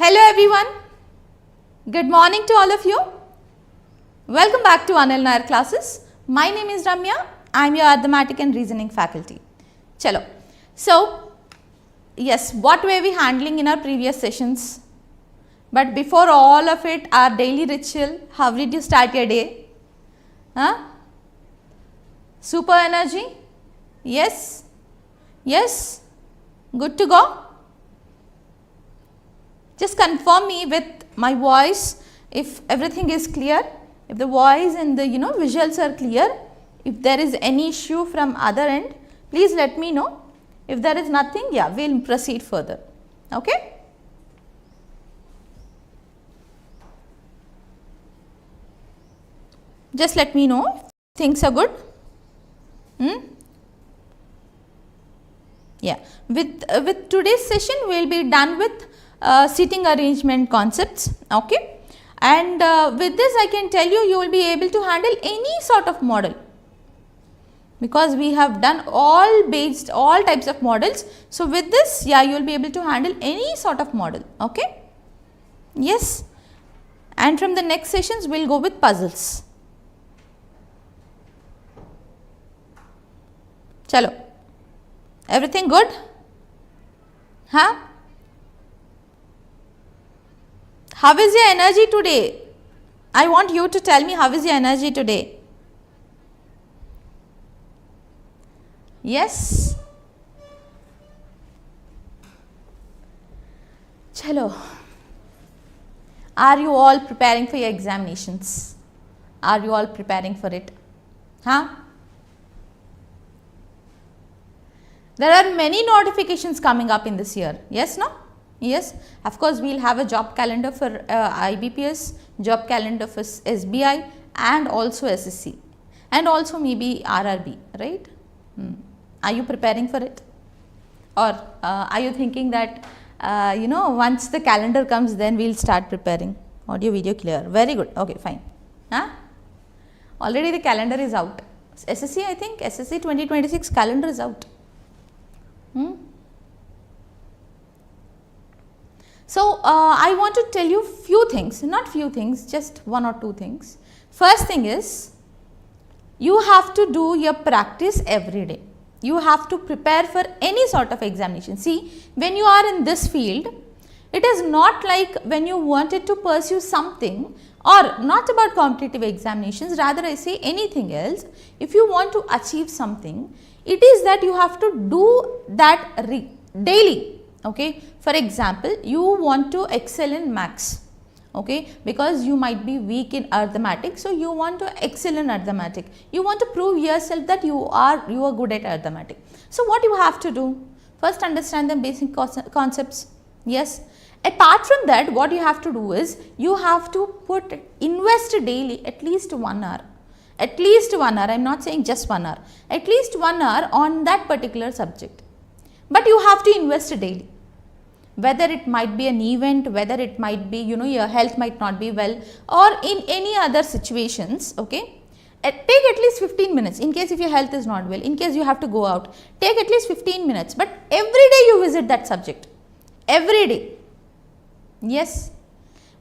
Hello everyone, good morning to all of you. Welcome back to Anil Nair classes. My name is Ramya, I am your Arithmetic and Reasoning faculty. Chalo. So, yes, what were we handling in our previous sessions? But before all of it, our daily ritual, how did you start your day? Super energy? Yes? Yes? Good to go? Just confirm me with my voice if everything is clear, if the voice and the visuals are clear. If there is any issue from other end, please let me know. If there is nothing, yeah, we will proceed further. Okay? Just let me know if things are good. Yeah, with today's session we will be done with seating arrangement concepts, okay, and with this I can tell you will be able to handle any sort of model, because we have done all types of models. So, with this, yeah, you will be able to handle any sort of model, okay. Yes, and from the next sessions we will go with puzzles. Chalo, everything good? Huh? How is your energy today? I want you to tell me how is your energy today. Yes? Chalo. Are you all preparing for your examinations? Are you all preparing for it? Huh? There are many notifications coming up in this year. Yes, no? Yes, of course, we will have a job calendar for IBPS, job calendar for SBI and also SSC and also maybe RRB, right? Are you preparing for it? Or are you thinking that, once the calendar comes, then we will start preparing? Audio, video clear. Very good. Okay, fine. Huh? Already the calendar is out. SSC, I think, SSC 2026 calendar is out. So, I want to tell you few things, not few things, just one or two things. First thing is, you have to do your practice every day. You have to prepare for any sort of examination. See, when you are in this field, it is not like when you wanted to pursue something, or not about competitive examinations, rather I say anything else. If you want to achieve something, it is that you have to do that daily. Okay, for example, you want to excel in maths, okay, because you might be weak in arithmetic, so you want to excel in arithmetic. You want to prove yourself that you are good at arithmetic. So, what you have to do? First, understand the basic concepts. Yes. Apart from that, what you have to do is, you have to invest daily at least 1 hour. At least 1 hour, I am not saying just 1 hour, at least 1 hour on that particular subject. But you have to invest daily, whether it might be an event, whether it might be, your health might not be well, or in any other situations, okay. Take at least 15 minutes, in case if your health is not well, in case you have to go out, take at least 15 minutes, but every day you visit that subject, every day. Yes.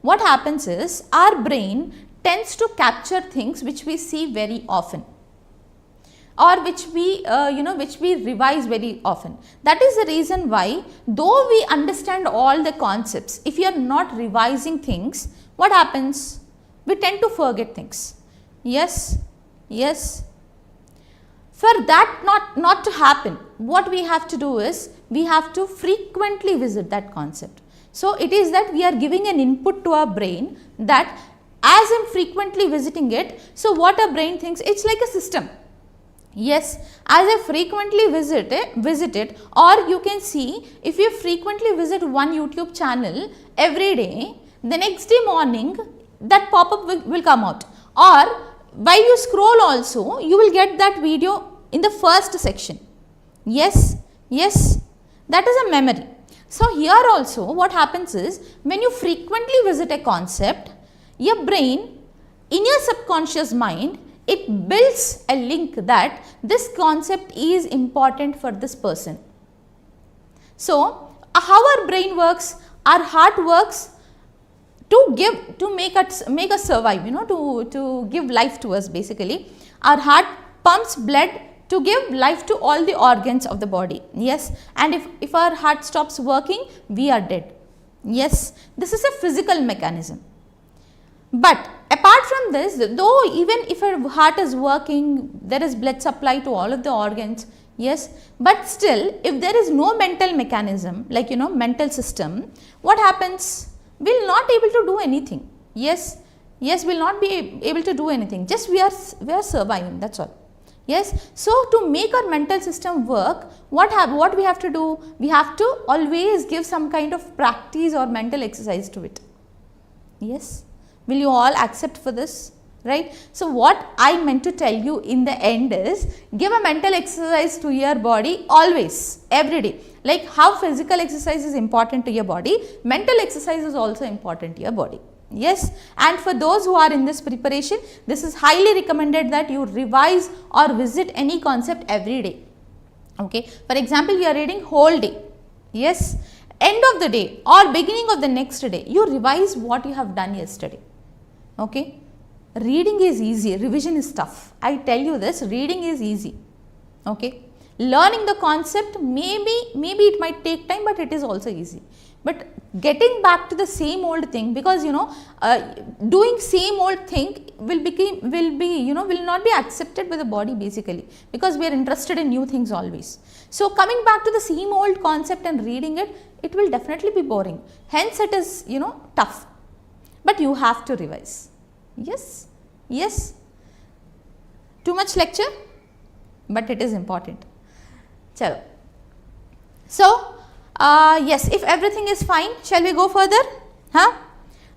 What happens is, our brain tends to capture things which we see very often, or which we revise very often. That is the reason why, though we understand all the concepts, if you are not revising things, what happens? We tend to forget things. Yes, yes. For that not to happen, what we have to do is, we have to frequently visit that concept. So, it is that we are giving an input to our brain that as I am frequently visiting it, so what our brain thinks, it is like a system. Yes, as I frequently visit it, or you can see, if you frequently visit one YouTube channel every day, the next day morning that pop-up will come out, or while you scroll also, you will get that video in the first section. Yes, yes, that is a memory. So, here also what happens is, when you frequently visit a concept, your brain, in your subconscious mind, it builds a link that this concept is important for this person. So, how our brain works, our heart works, to make us survive, to give life to us basically. Our heart pumps blood to give life to all the organs of the body. Yes, and if our heart stops working, we are dead. Yes, this is a physical mechanism. But apart from this, though even if our heart is working, there is blood supply to all of the organs, yes, but still if there is no mental mechanism, like mental system, what happens? We will not able to do anything. Yes, we will not be able to do anything, just we are surviving, that's all. Yes, so to make our mental system work, what we have to do? We have to always give some kind of practice or mental exercise to it. Yes, will you all accept for this? Right? So what I meant to tell you in the end is, give a mental exercise to your body always, every day. Like how physical exercise is important to your body, mental exercise is also important to your body. Yes, and for those who are in this preparation, this is highly recommended that you revise or visit any concept every day. Okay, for example, you are reading whole day. Yes, end of the day or beginning of the next day, you revise what you have done yesterday. Okay, reading is easy, revision is tough. I tell you this, reading is easy. Okay, learning the concept, maybe it might take time, but it is also easy. But getting back to the same old thing, because doing same old thing will not be accepted by the body basically, because we are interested in new things always. So coming back to the same old concept and reading it, it will definitely be boring. Hence it is tough. But you have to revise. Yes. Too much lecture, but it is important. Chalo. So yes, if everything is fine, shall we go further?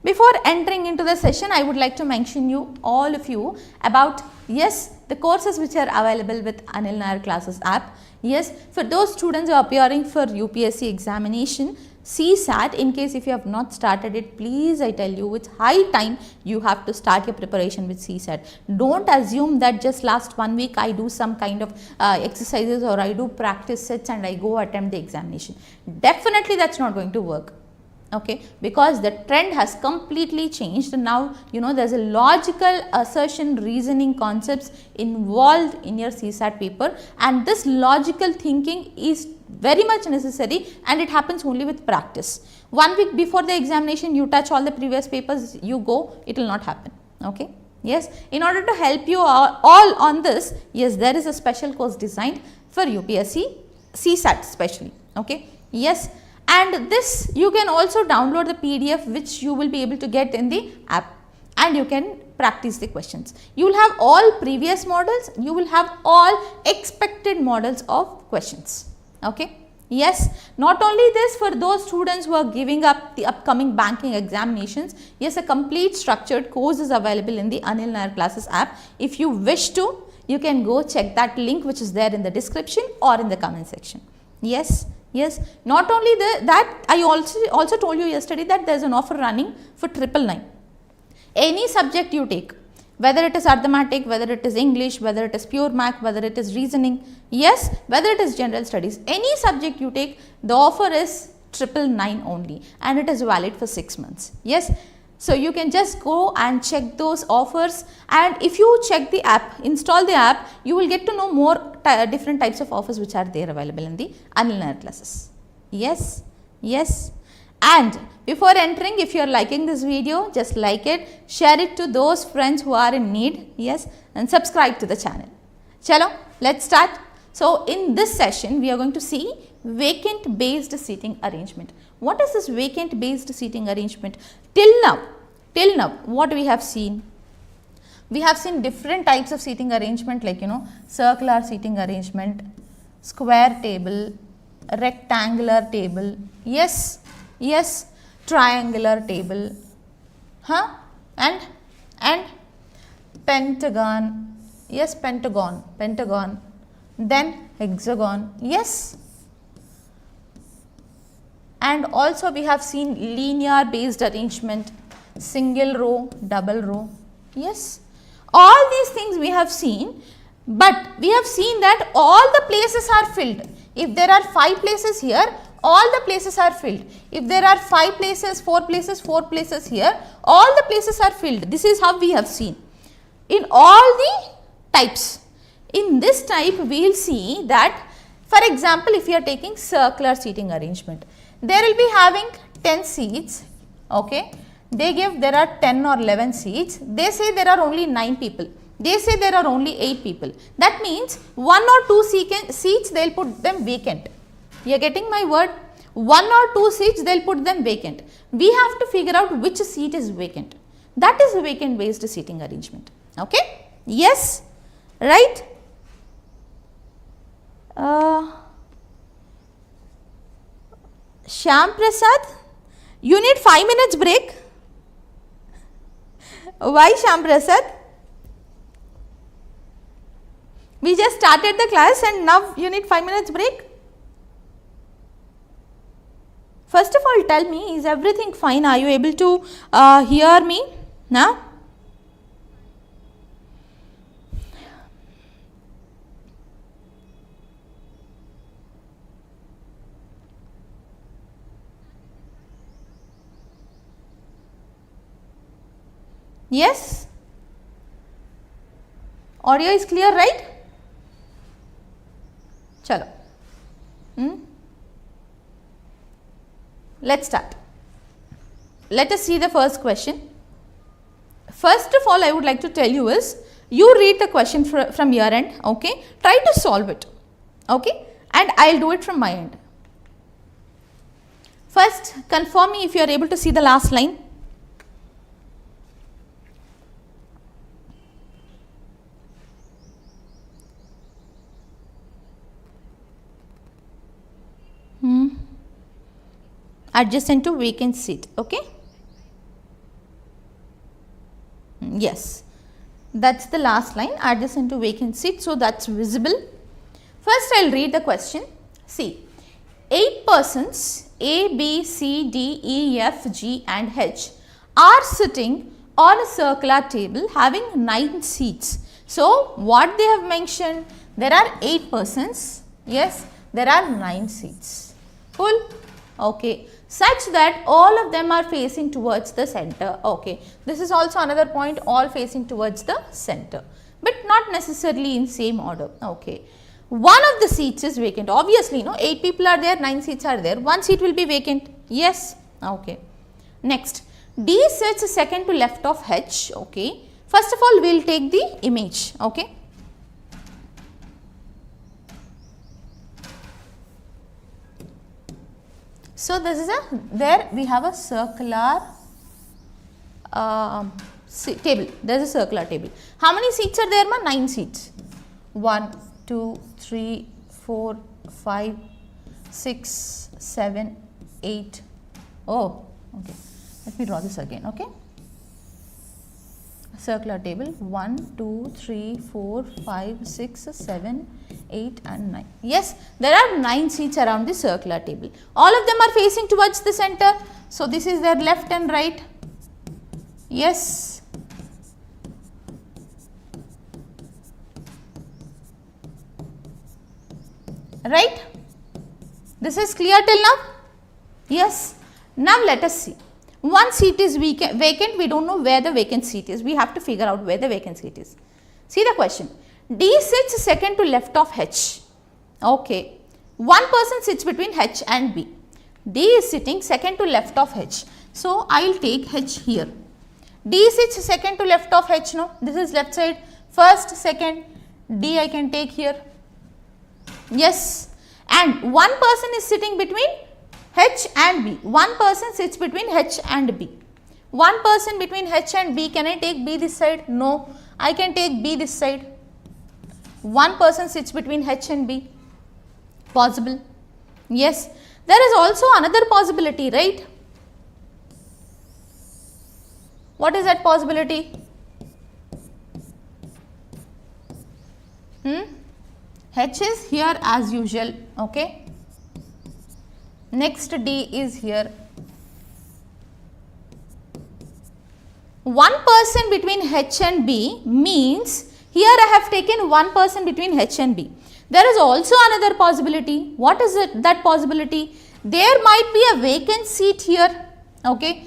Before entering into the session, I would like to mention all of you about, yes, the courses which are available with Anil Nair Classes app. Yes, for those students who are appearing for UPSC examination, CSAT, in case if you have not started it, please I tell you, it's high time you have to start your preparation with CSAT. Don't assume that just last 1 week I do some kind of exercises or I do practice sets and I go attempt the examination. Definitely that's not going to work. Okay, because the trend has completely changed. Now there's a logical assertion reasoning concepts involved in your CSAT paper, and this logical thinking is very much necessary, and it happens only with practice. 1 week before the examination you touch all the previous papers, you go, it will not happen. Okay, yes, in order to help you all on this, yes, there is a special course designed for UPSC CSAT especially. Okay, yes. And this you can also download the PDF which you will be able to get in the app, and you can practice the questions. You will have all previous models, you will have all expected models of questions. Okay. Yes, not only this, for those students who are giving up the upcoming banking examinations, yes, a complete structured course is available in the Anil Nair Classes app. If you wish to, you can go check that link which is there in the description or in the comment section. Yes. Yes, not only that, I also told you yesterday that there is an offer running for 999. Any subject you take, whether it is arithmetic, whether it is English, whether it is pure math, whether it is reasoning, yes, whether it is general studies, any subject you take, the offer is 999 only, and it is valid for 6 months. Yes. So you can just go and check those offers, and if you check the app, install the app, you will get to know more different types of offers which are there available in the Anil Nair Classes. Yes, yes. And before entering, if you are liking this video, just like it, share it to those friends who are in need, yes, and subscribe to the channel. Chalo, let's start. So in this session, we are going to see vacant based seating arrangement. What is this vacant based seating arrangement? Till now, what we have seen? We have seen different types of seating arrangement, like circular seating arrangement, square table, rectangular table, yes, triangular table, and pentagon, yes, pentagon, then hexagon, yes. And also we have seen linear based arrangement, single row, double row, yes. All these things we have seen, but we have seen that all the places are filled. If there are 5 places here, all the places are filled. If there are 5 places, 4 places, 4 places here, all the places are filled. This is how we have seen in all the types. In this type, we will see that, for example, if you are taking circular seating arrangement, there will be having 10 seats, okay. They give there are 10 or 11 seats, they say there are only 9 people, they say there are only 8 people. That means 1 or 2 seats they will put them vacant. You are getting my word? 1 or 2 seats they will put them vacant. We have to figure out which seat is vacant. That is a vacant based seating arrangement. Okay? Yes? Right? Shyam Prasad, you need 5 minutes break. Why, Shyam Prasad? We just started the class and now you need 5 minutes break. First of all, tell me, is everything fine? Are you able to hear me now? Yes? Audio is clear, right? Chalo. Let's start. Let us see the first question. First of all, I would like to tell you is, you read the question from your end, okay? Try to solve it, okay? And I will do it from my end. First, confirm me if you are able to see the last line. Adjacent to vacant seat, okay? Yes, that's the last line, adjacent to vacant seat, so that's visible. First, I'll read the question. See, 8 persons A, B, C, D, E, F, G and H are sitting on a circular table having 9 seats. So, what they have mentioned, there are 8 persons, yes, there are 9 seats, full, okay, such that all of them are facing towards the center, okay. This is also another point, all facing towards the center, but not necessarily in same order, okay. One of the seats is vacant, obviously, no, 8 people are there, 9 seats are there, 1 seat will be vacant, yes, okay. Next, D sits second to left of H, okay. First of all, we will take the image, okay. So, this is there we have a circular table, there is a circular table. How many seats are there, ma? 9 seats. 1, 2, 3, 4, 5, 6, 7, 8. Oh, okay. Let me draw this again, okay. Circular table 1, 2, 3, 4, 5, 6, 7, 8 and 9. Yes, there are 9 seats around the circular table. All of them are facing towards the center. So, this is their left and right. Yes. Right? This is clear till now? Yes. Now, let us see. One seat is vacant, we do not know where the vacant seat is. We have to figure out where the vacant seat is. See the question. D sits second to left of H. Okay. One person sits between H and B. D is sitting second to left of H. So, I will take H here. D sits second to left of H, no. This is left side. First, second, D I can take here. Yes. And one person is sitting between H and B. One person sits between H and B. One person between H and B, can I take B this side? No, I can take B this side. One person sits between H and B. Possible? Yes. There is also another possibility, right? What is that possibility? H is here as usual, okay. Next D is here. One person between H and B means here I have taken one person between H and B. There is also another possibility. What is it? That possibility? there might be a vacant seat here. Okay,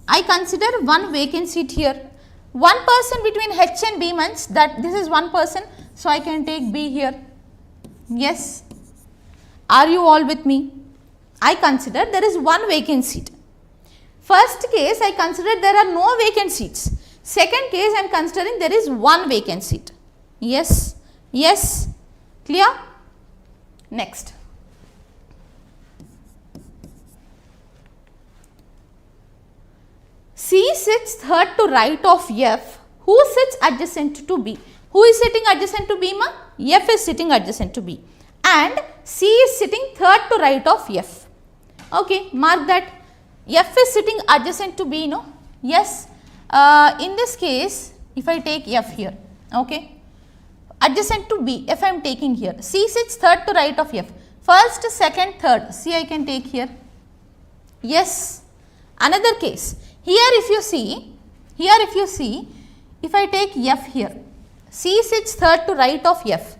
I consider one vacant seat here. One person between H and B means that this is one person, so I can take B here. Yes, are you all with me? I consider there is one vacant seat. First case, I consider there are no vacant seats. Second case, I am considering there is one vacant seat. Yes, yes, clear? Next. C sits third to right of F. Who sits adjacent to B? Who is sitting adjacent to B, ma? F is sitting adjacent to B. And C is sitting third to right of F. Okay, mark that. F is sitting adjacent to B, no? Yes. In this case, if I take F here, okay, adjacent to B, F I am taking here. C sits third to right of F. First, second, third, C I can take here. Yes. Another case, here if you see, if I take F here, C sits third to right of F.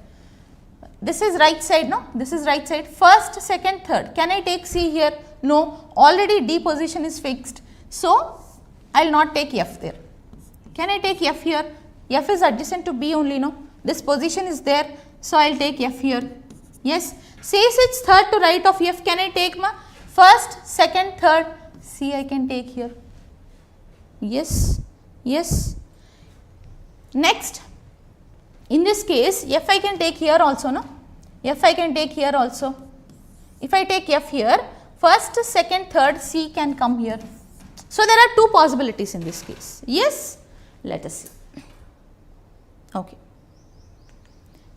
This is right side, no? This is right side. First, second, third. Can I take C here? No. Already D position is fixed. So, I will not take F there. Can I take F here? F is adjacent to B only, no? This position is there. So, I will take F here. Yes. C sits third to right of F. Can I take ma? First, second, third. C I can take here. Yes. Yes. Next. In this case, F I can take here also, no? F I can take here also. If I take F here, first, second, third, C can come here. So, there are two possibilities in this case. Yes? Let us see. Okay.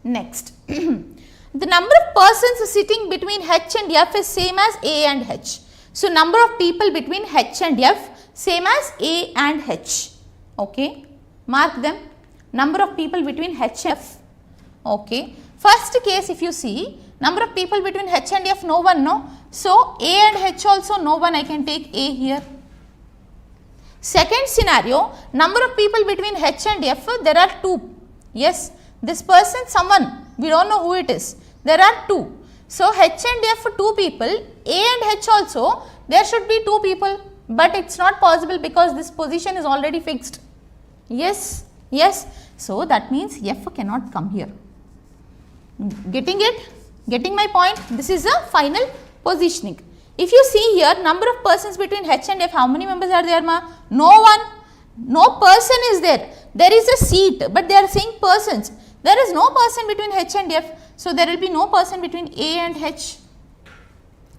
Next. The number of persons sitting between H and F is same as A and H. So, number of people between H and F same as A and H. Okay. Mark them. Number of people between H and F. Okay. First case, if you see, number of people between H and F, no one, no. So, A and H also no one, I can take A here. Second scenario, number of people between H and F, there are two. Yes, this person, someone, we don't know who it is. There are two. So, H and F, two people, A and H also, there should be two people. But it is not possible because this position is already fixed. Yes, yes. So, that means F cannot come here. Getting it? Getting my point? This is a final positioning. If you see here, number of persons between H and F, how many members are there, ma? No one. No person is there. There is a seat, but they are saying persons. There is no person between H and F. So, there will be no person between A and H.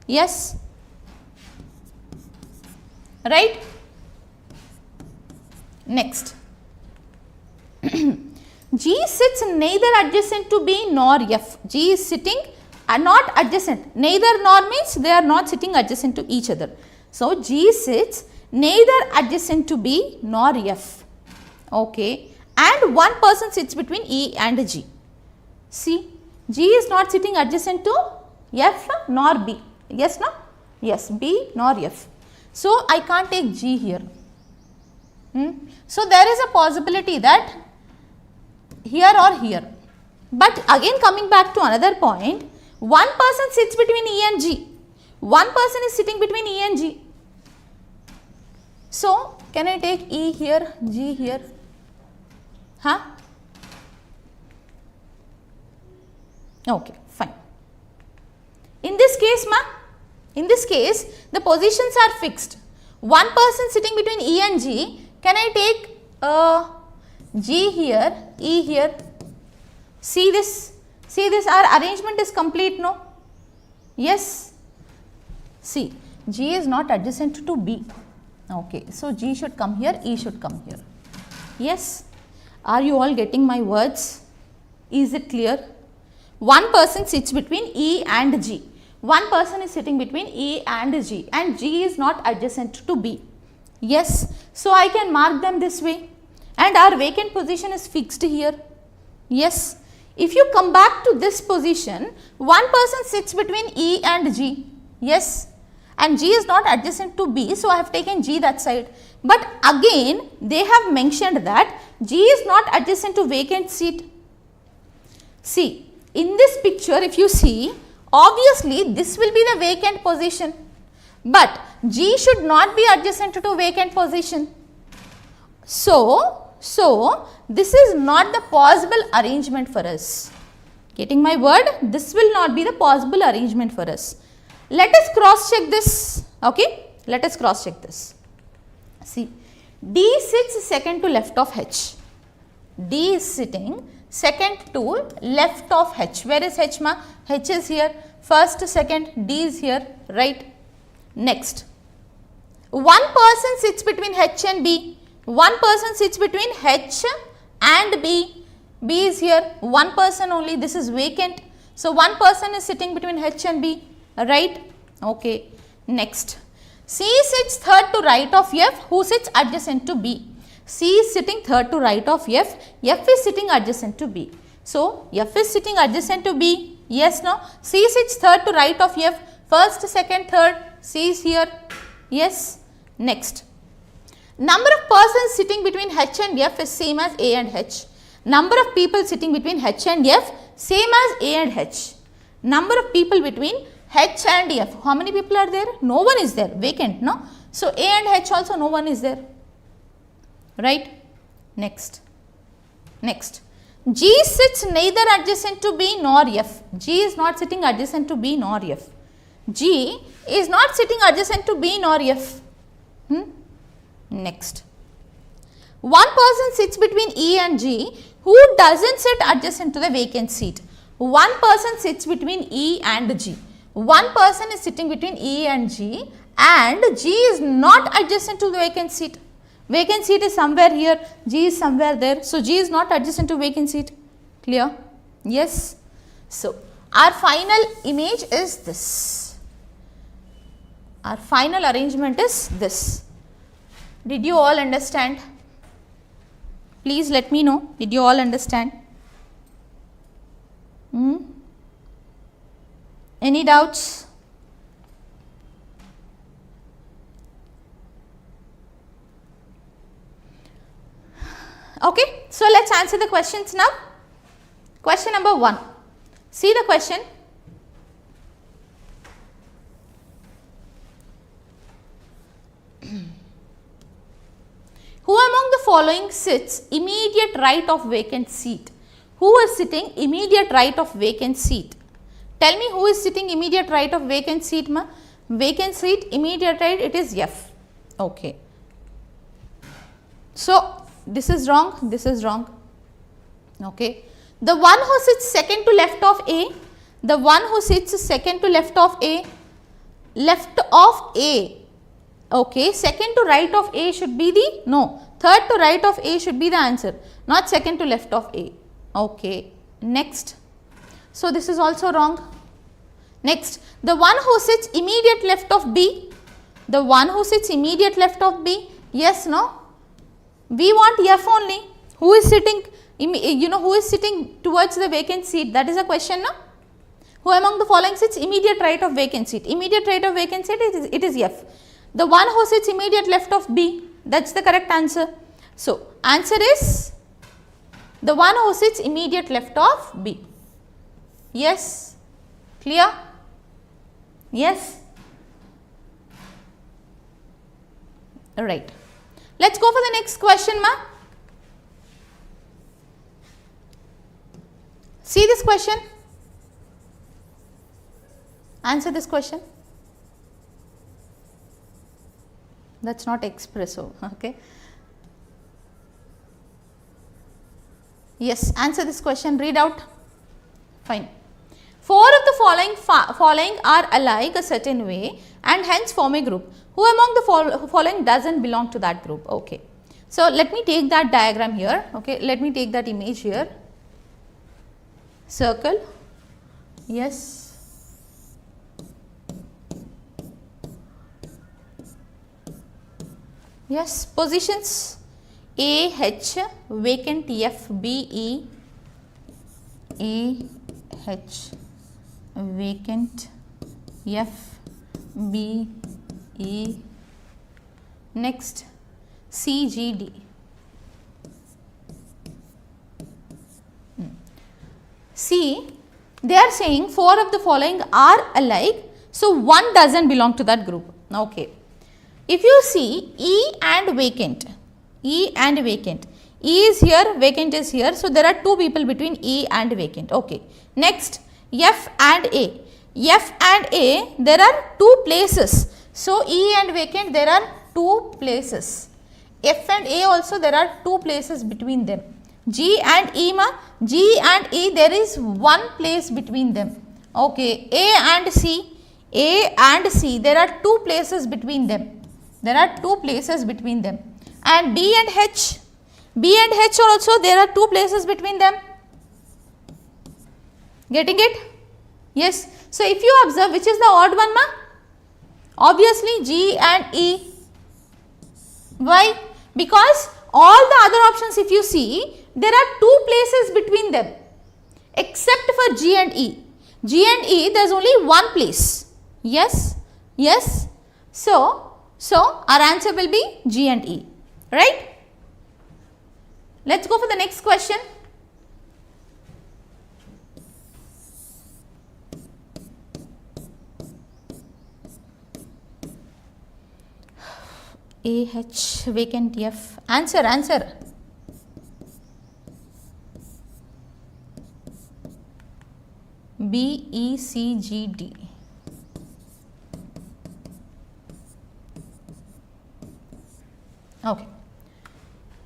Yes. Right? Next. G sits neither adjacent to B nor F. G is sitting not adjacent. Neither nor means they are not sitting adjacent to each other. So, G sits neither adjacent to B nor F. Okay. And one person sits between E and G. See, G is not sitting adjacent to F nor B. Yes, no? Yes, B nor F. So, I can't take G here. So, there is a possibility that here or here. But again coming back to another point, one person sits between E and G. One person is sitting between E and G. So, can I take E here, G here? Huh? Okay, fine. In this case, in this case, the positions are fixed. One person sitting between E and G, can I take G here, E here? See this, our arrangement is complete, no? Yes. See, G is not adjacent to B. Okay, so G should come here, E should come here. Yes. Are you all getting my words? Is it clear? One person sits between E and G. One person is sitting between E and G, and G is not adjacent to B. Yes. So, I can mark them this way, and our vacant position is fixed here. Yes. If you come back to this position, one person sits between E and G. Yes. And G is not adjacent to B, so I have taken G that side. But again, they have mentioned that G is not adjacent to vacant seat. See, in this picture, if you see, Obviously, this will be the vacant position, but G should not be adjacent to vacant position. So this is not the possible arrangement for us. Getting my word? This will not be the possible arrangement for us. Let us cross check this. Okay, let us cross check this. See, D sits second to left of H. D is sitting second to left of H. Where is H, ma? H is here. First, second, D is here, right? Next, one person sits between H and B. One person sits between H and B. B is here. One person only. This is vacant. So, one person is sitting between H and B, right? Okay. Next, C sits third to right of F, who sits adjacent to B. C is sitting third to right of F. F is sitting adjacent to B. So, F is sitting adjacent to B. Yes, no? C sits third to right of F. First, second, third. C is here. Yes. Next, number of persons sitting between H and F is same as A and H. Number of people sitting between H and F same as A and H. Number of people between H and F. How many people are there? No one is there. Vacant, no? So, A and H also no one is there. Right? Next. G sits neither adjacent to B nor F. G is not sitting adjacent to B nor F. G is not sitting adjacent to B nor F. Next, one person sits between E and G who doesn't sit adjacent to the vacant seat. One person sits between E and G. One person is sitting between E and G is not adjacent to the vacant seat. Vacant seat is somewhere here, G is somewhere there. So, G is not adjacent to vacant seat. Clear? Yes. So, our final image is this. Our final arrangement is this. Did you all understand? Please let me know. Did you all understand? Any doubts? Okay. So, let us answer the questions now. Question number 1. See the question. Who among the following sits immediate right of vacant seat? Who is sitting immediate right of vacant seat? Tell me who is sitting immediate right of vacant seat, ma? Vacant seat, immediate right, it is F. Okay. So, this is wrong, this is wrong. Okay. The one who sits second to left of A, the one who sits second to left of A, okay, second to right of A should be the, no, third to right of A should be the answer, not second to left of A. Okay. Next. So, this is also wrong. Next, the one who sits immediate left of B, the one who sits immediate left of B, yes, no? We want F only. Who is sitting, who is sitting towards the vacant seat? That is a question, no? Who among the following sits immediate right of vacant seat? Immediate right of vacant seat, it is F. The one who sits immediate left of B, that is the correct answer. So, answer is the one who sits immediate left of B. Yes? Clear? Yes? Alright. Let us go for the next question, ma. See this question. Answer this question. That is not espresso, okay. Yes, answer this question, read out. Fine. 4 of the following are alike a certain way and hence form a group. Who among the following doesn't belong to that group? Okay. So, let me take that diagram here, okay. Let me take that image here. Circle, yes. Yes, positions A, H, vacant F, B, E, A, H, vacant F, B, E, next C, G, D. See, They are saying 4 of the following are alike, so 1 doesn't belong to that group. Okay. If you see E and vacant, E and vacant, E is here, vacant is here, so there are 2 people between E and vacant. Okay. Next, F and A. F and A, there are 2 places. So, E and vacant, there are 2 places. F and A also, there are 2 places between them. G and E ma, G and E, there is 1 place between them. Okay. A and C, there are 2 places between them. There are 2 places between them. And B and H, B and H also, there are 2 places between them. Getting it? Yes. So, if you observe, which is the odd one ma? Obviously, G and E. Why? Because all the other options, if you see, there are 2 places between them except for G and E. G and E, there is only 1 place. Yes? Yes? So our answer will be G and E. Right? Let us go for the next question. AH vacant F. Answer. B, E, C, G, D. Okay.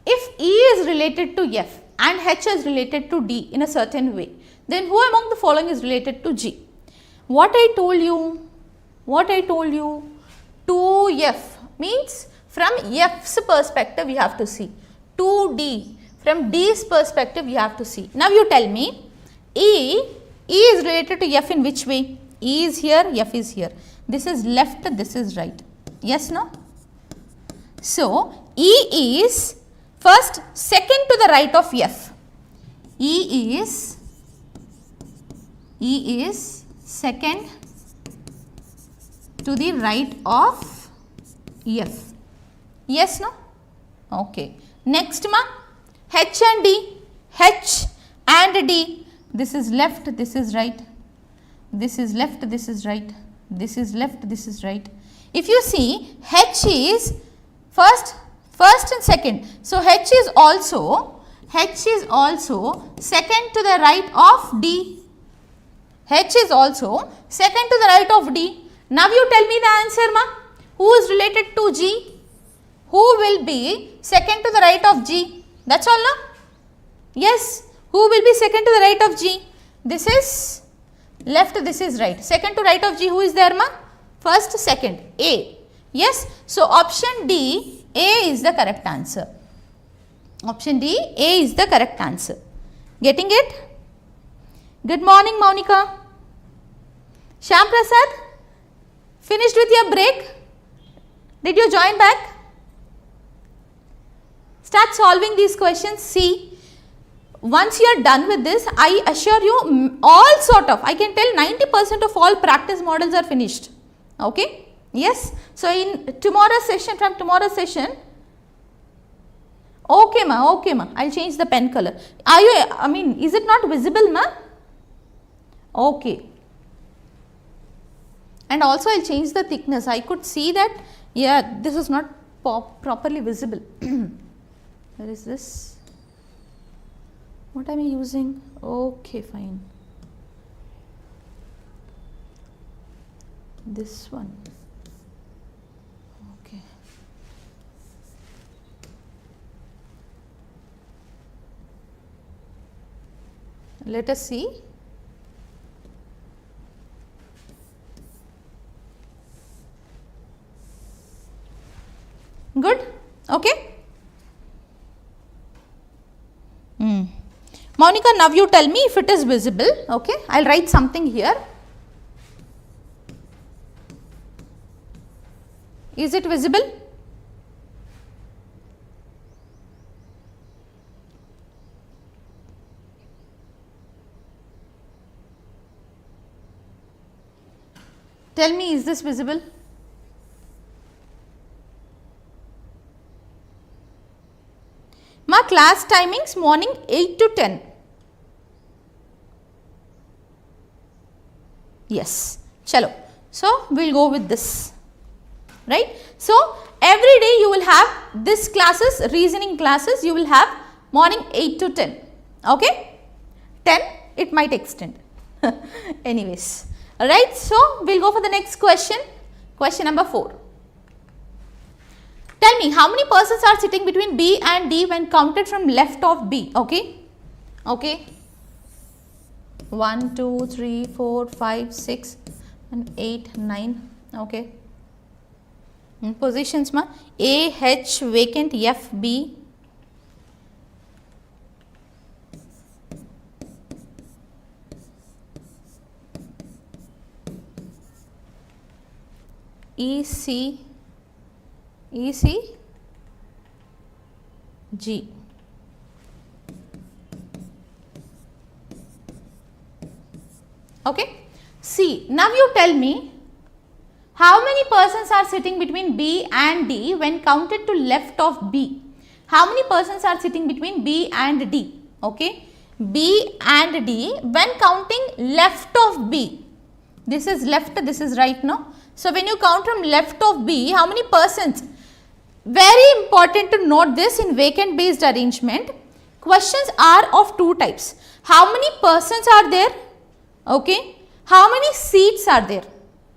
If E is related to F and H is related to D in a certain way, then who among the following is related to G? What I told you, 2F means from F's perspective you have to see, 2D from D's perspective you have to see. Now you tell me, E is related to F in which way? E is here, F is here. This is left, this is right. Yes, no? So, E is first second to the right of F. E is second to the right of F. Yes, no? Okay. Next ma, H and D. H and D. This is left, this is right. This is left, this is right. This is left, this is right. If you see, H is first and second. So, H is also second to the right of D. H is also second to the right of D. Now, you tell me the answer ma. Who is related to G? Who will be second to the right of G? That's all no? Yes. Who will be second to the right of G? This is left, this is right. Second to right of G, who is there ma? First, second, A. Yes. So, option D, A is the correct answer. Option D, A is the correct answer. Getting it? Good morning, Monica. Shyam Prasad, finished with your break? Did you join back? Start solving these questions. See, once you are done with this, I assure you all sort of, I can tell 90% of all practice models are finished. Okay? Yes. So, in tomorrow's session, from tomorrow's session, okay ma, I will change the pen color. Are you, is it not visible ma? Okay. And also I will change the thickness. I could see that, yeah, this is not properly visible. Where is this? What am I using? Okay, fine. This one. Okay. Let us see. Good? Okay. Monica, now you tell me if it is visible. Okay. I will write something here. Is it visible? Tell me, is this visible? My class timings morning 8 to 10. Yes. Chalo. So, we will go with this, right. So, every day you will have this classes, reasoning classes, you will have morning 8 to 10, okay. 10 it might extend. Anyways, alright. So, we will go for the next question, question number 4. Tell me how many persons are sitting between B and D when counted from left of B, okay. Okay. 1, 2, 3, 4, 5, 6 and 8, 9, okay. In positions ma A, H, vacant, F, B. E, C, E, C, G. Okay. See, now you tell me how many persons are sitting between B and D when counted to left of B. How many persons are sitting between B and D? Okay. B and D when counting left of B. This is left, this is right now. So, when you count from left of B, how many persons? Very important to note this in vacant based arrangement. Questions are of two types. How many persons are there? Okay. How many seats are there?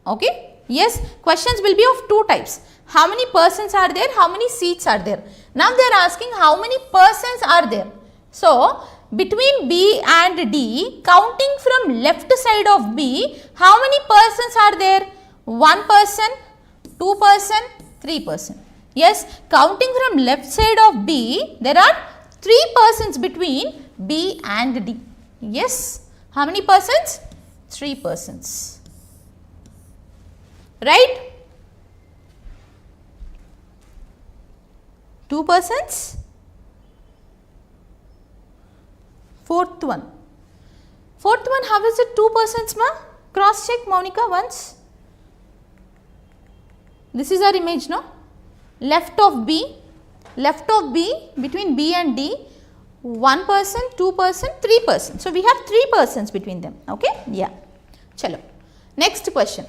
Okay. Yes, questions will be of two types. How many persons are there? How many seats are there? Now they are asking how many persons are there. So, between B and D, counting from left side of B, how many persons are there? 1 person, 2 person, 3 person. Yes, counting from left side of B, there are 3 persons between B and D. Yes. How many persons? 3 persons, right? 2 persons. Fourth one, how is it 2 persons ma? Cross check Monica once. This is our image, no? Left of B, between B and D, 1 person, 2 person, 3 person. So, we have 3 persons between them, okay. Yeah. Chalo. Next question.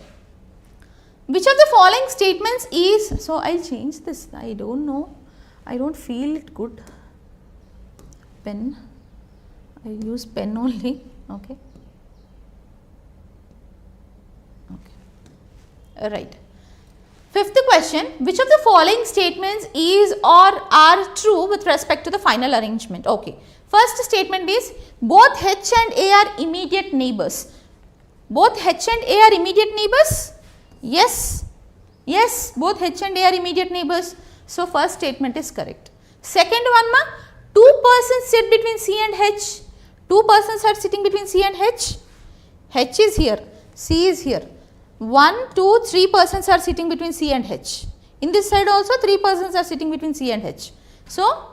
Which of the following statements is, so I will change this, I don't know, I don't feel it good. Pen, I use pen only, okay. Okay. Right. Fifth question, which of the following statements is or are true with respect to the final arrangement? Okay. First statement is both H and A are immediate neighbors. Both H and A are immediate neighbors? Yes. Yes, both H and A are immediate neighbors. So, first statement is correct. Second one ma, 2 persons sit between C and H. 2 persons are sitting between C and H. H is here, C is here. 1, 2, 3 persons are sitting between C and H. In this side also 3 persons are sitting between C and H. So,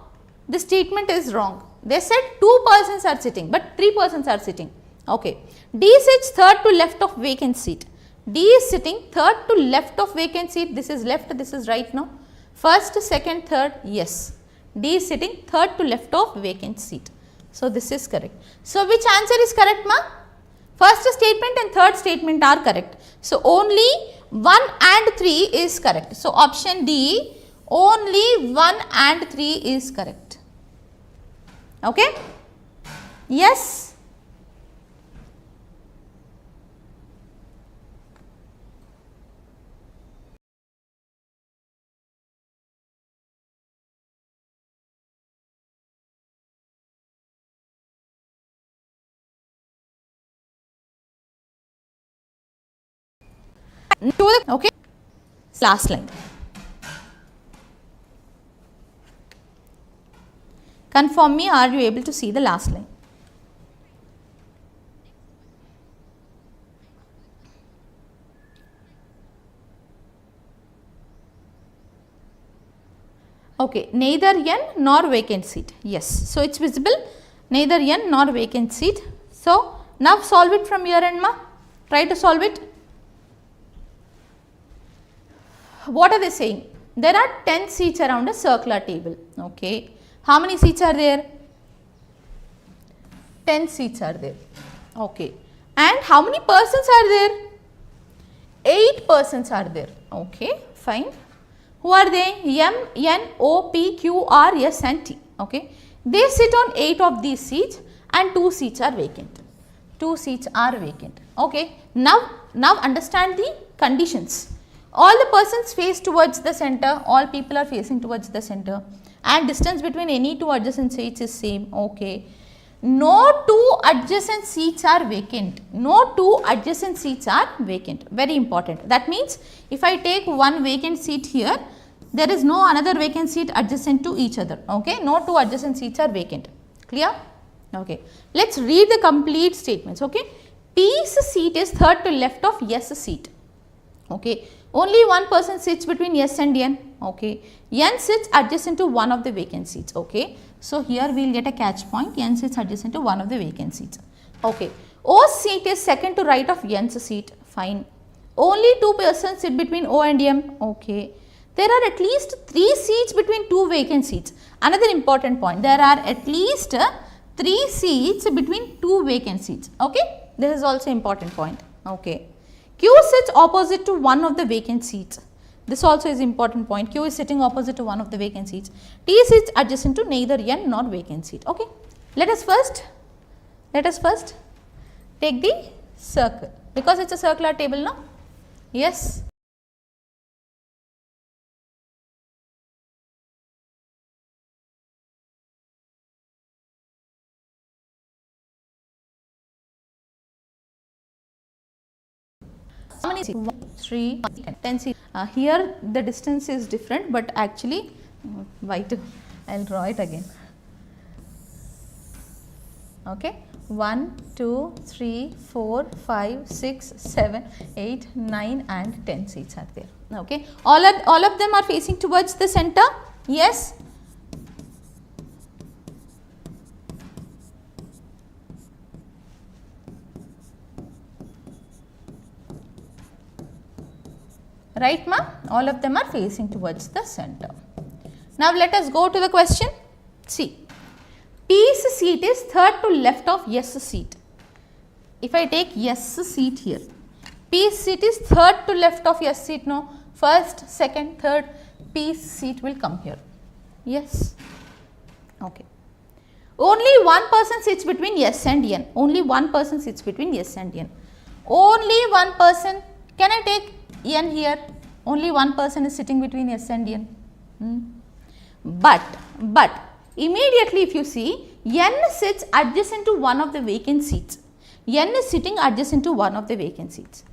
the statement is wrong. They said 2 persons are sitting, but 3 persons are sitting. Okay. D sits third to left of vacant seat. D is sitting third to left of vacant seat. This is left, this is right now. First, second, third, yes. D is sitting third to left of vacant seat. So, this is correct. So, which answer is correct ma? First statement and third statement are correct. So, only 1 and 3 is correct. So, option D, only 1 and 3 is correct. Okay? Yes? Okay, last line. Confirm me, are you able to see the last line? Okay, neither N nor vacant seat. Yes, so it's visible, neither N nor vacant seat. So, now solve it from your end ma, try to solve it. What are they saying? There are 10 seats around a circular table. Okay. How many seats are there? 10 seats are there. Okay. And how many persons are there? 8 persons are there. Okay, fine. Who are they? M, N, O, P, Q, R, S and T. Okay. They sit on 8 of these seats and 2 seats are vacant. 2 seats are vacant. Okay. Now understand the conditions. All the persons face towards the center, all people are facing towards the center, and distance between any 2 adjacent seats is same. Okay. No 2 adjacent seats are vacant. No 2 adjacent seats are vacant. Very important. That means if I take one vacant seat here, there is no another vacant seat adjacent to each other. Okay. No 2 adjacent seats are vacant. Clear? Okay. Let us read the complete statements. Okay. P's seat is third to left of S seat. Okay. Only one person sits between S and N. Okay. N sits adjacent to one of the vacant seats. Okay. So, here we will get a catch point. N sits adjacent to one of the vacant seats. Okay. O's seat is second to right of N's seat. Fine. Only 2 persons sit between O and M. Okay. There are at least 3 seats between 2 vacant seats. Another important point. There are at least 3 seats between 2 vacant seats. Okay. This is also important point. Okay. Q sits opposite to one of the vacant seats. This also is important point. Q is sitting opposite to one of the vacant seats. T sits adjacent to neither N nor vacant seat. Okay. Let us first take the circle, because it is a circular table now. Yes. How many seats? 1, 3, 10 seats. Here the distance is different, but actually, white, I will draw it again. Okay. 1, 2, 3, 4, 5, 6, 7, 8, 9 and 10 seats are there. Okay. All of them are facing towards the center. Yes. Right, ma? All of them are facing towards the center. Now, let us go to the question. See, P's seat is third to left of S seat. If I take S seat here, P's seat is third to left of S seat. No, first, second, third, P's seat will come here. Yes. Okay. Only one person sits between S and N. Only one person sits between S and N. Only one person. Can I take N here? Only one person is sitting between S and N. But immediately if you see, N sits adjacent to one of the vacant seats. N is sitting adjacent to one of the vacant seats.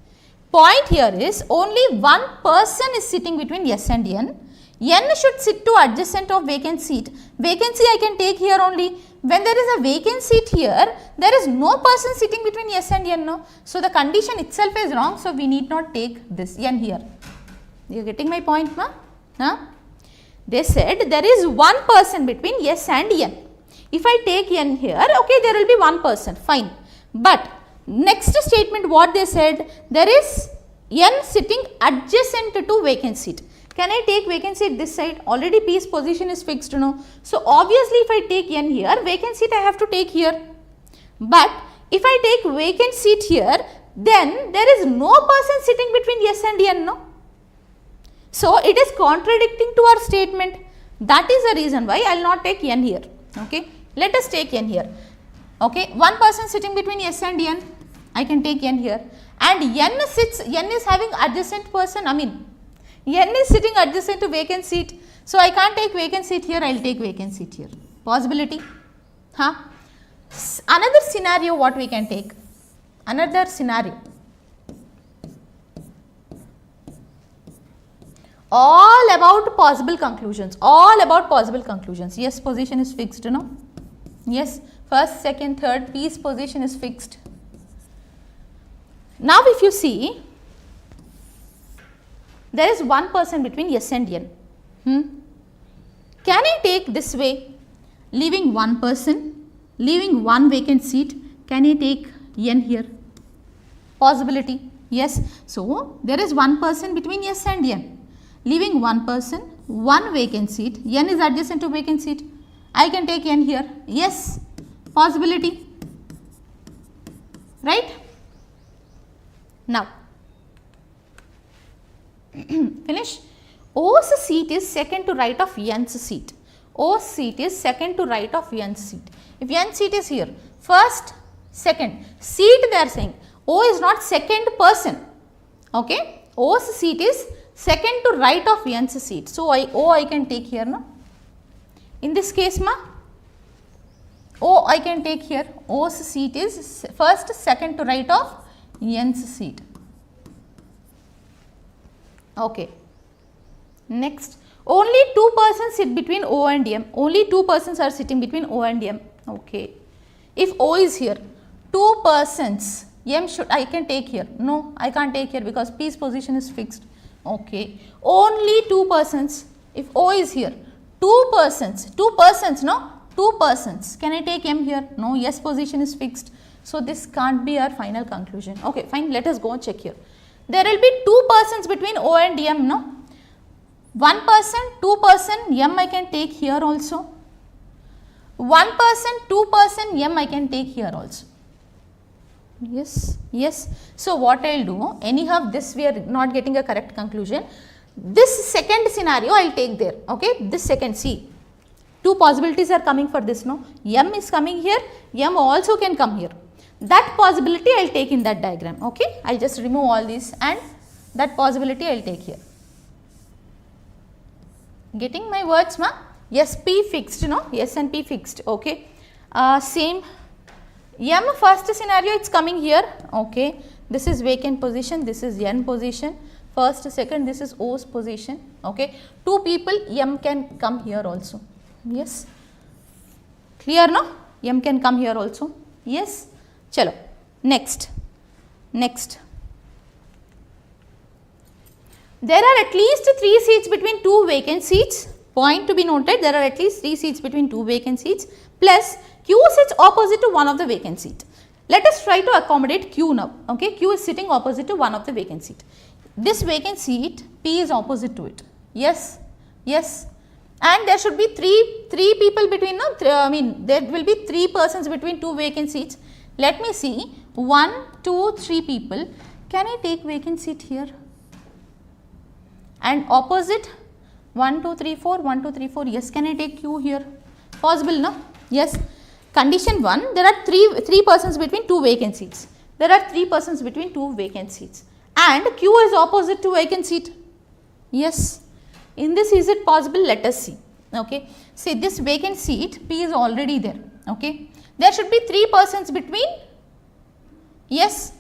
Point here is only one person is sitting between S and N. N should sit to adjacent of vacant seat. Vacancy I can take here only. When there is a vacant seat here, there is no person sitting between S and N. No? So, the condition itself is wrong. So, we need not take this N here. You are getting my point, ma? Huh? They said there is one person between S and N. If I take N here, okay, there will be one person, fine. But next statement what they said, there is N sitting adjacent to vacant seat. Can I take vacant seat this side? Already P's position is fixed, no? So, obviously, if I take N here, vacant seat I have to take here. But if I take vacant seat here, then there is no person sitting between S and N, no? So, it is contradicting to our statement. That is the reason why I will not take N here. Okay. Let us take N here. Okay. One person sitting between S and N, I can take N here. And N is having adjacent person, N is sitting adjacent to vacant seat. So, I can't take vacant seat here, I will take vacant seat here. Possibility? Huh? Another scenario what we can take? Another scenario. All about possible conclusions. All about possible conclusions. Yes, position is fixed, no? Yes, first, second, third, P's position is fixed. Now, if you see, there is one person between S and N. Can I take this way, leaving one person, leaving one vacant seat, can I take N here? Possibility, yes. So, there is one person between S and N, leaving one person, one vacant seat, N is adjacent to vacant seat, I can take N here, yes, possibility, right? Now, finish. O's seat is second to right of N's seat. O's seat is second to right of N's seat. If N seat is here, first, second, seat they are saying. O is not second person. Okay. O's seat is second to right of N's seat. So, O I can take here, no? In this case, ma, O I can take here. O's seat is first, second to right of N's seat. Okay. Next, only two persons sit between O and M. Only two persons are sitting between O and M. Okay. If O is here, two persons, M should, I can take here. No, I can't take here because P's position is fixed. Okay. Only two persons. If O is here, two persons, no? Two persons. Can I take M here? No, S position is fixed. So, this can't be our final conclusion. Okay, fine. Let us go and check here. There will be two persons between O and M, no? One person, two person, M I can take here also. One person, two person, M I can take here also. Yes, yes. So, what I will do, anyhow this we are not getting a correct conclusion. This second scenario I will take there, okay. This second, see, two possibilities are coming for this, no. M is coming here, M also can come here. That possibility I will take in that diagram, okay. I will just remove all these and that possibility I will take here. Getting my words, ma? Yes, P fixed, no? S and P fixed, okay. Same, M first scenario it's coming here, okay. This is vacant position, this is N position, first, second, this is O's position, okay. Two people, M can come here also, yes. Clear, no? M can come here also, yes. Chalo, next. There are at least 3 seats between 2 vacant seats. Point to be noted, there are at least 3 seats between 2 vacant seats plus Q sits opposite to one of the vacant seat. Let us try to accommodate Q now. Okay, Q is sitting opposite to one of the vacant seat. This vacant seat, P is opposite to it. Yes, yes. And there should be three people between, no, there will be 3 persons between 2 vacant seats. Let me see, 1, 2, 3 people. Can I take vacant seat here? And opposite 1, 2, 3, 4, 1, 2, 3, 4. Yes, can I take Q here? Possible, no? Yes. Condition 1, there are 3 persons between 2 vacant seats. There are 3 persons between 2 vacant seats. And Q is opposite to vacant seat. Yes. In this, is it possible? Let us see. Okay. See, this vacant seat, P is already there. Okay. There should be 3 persons between, yes,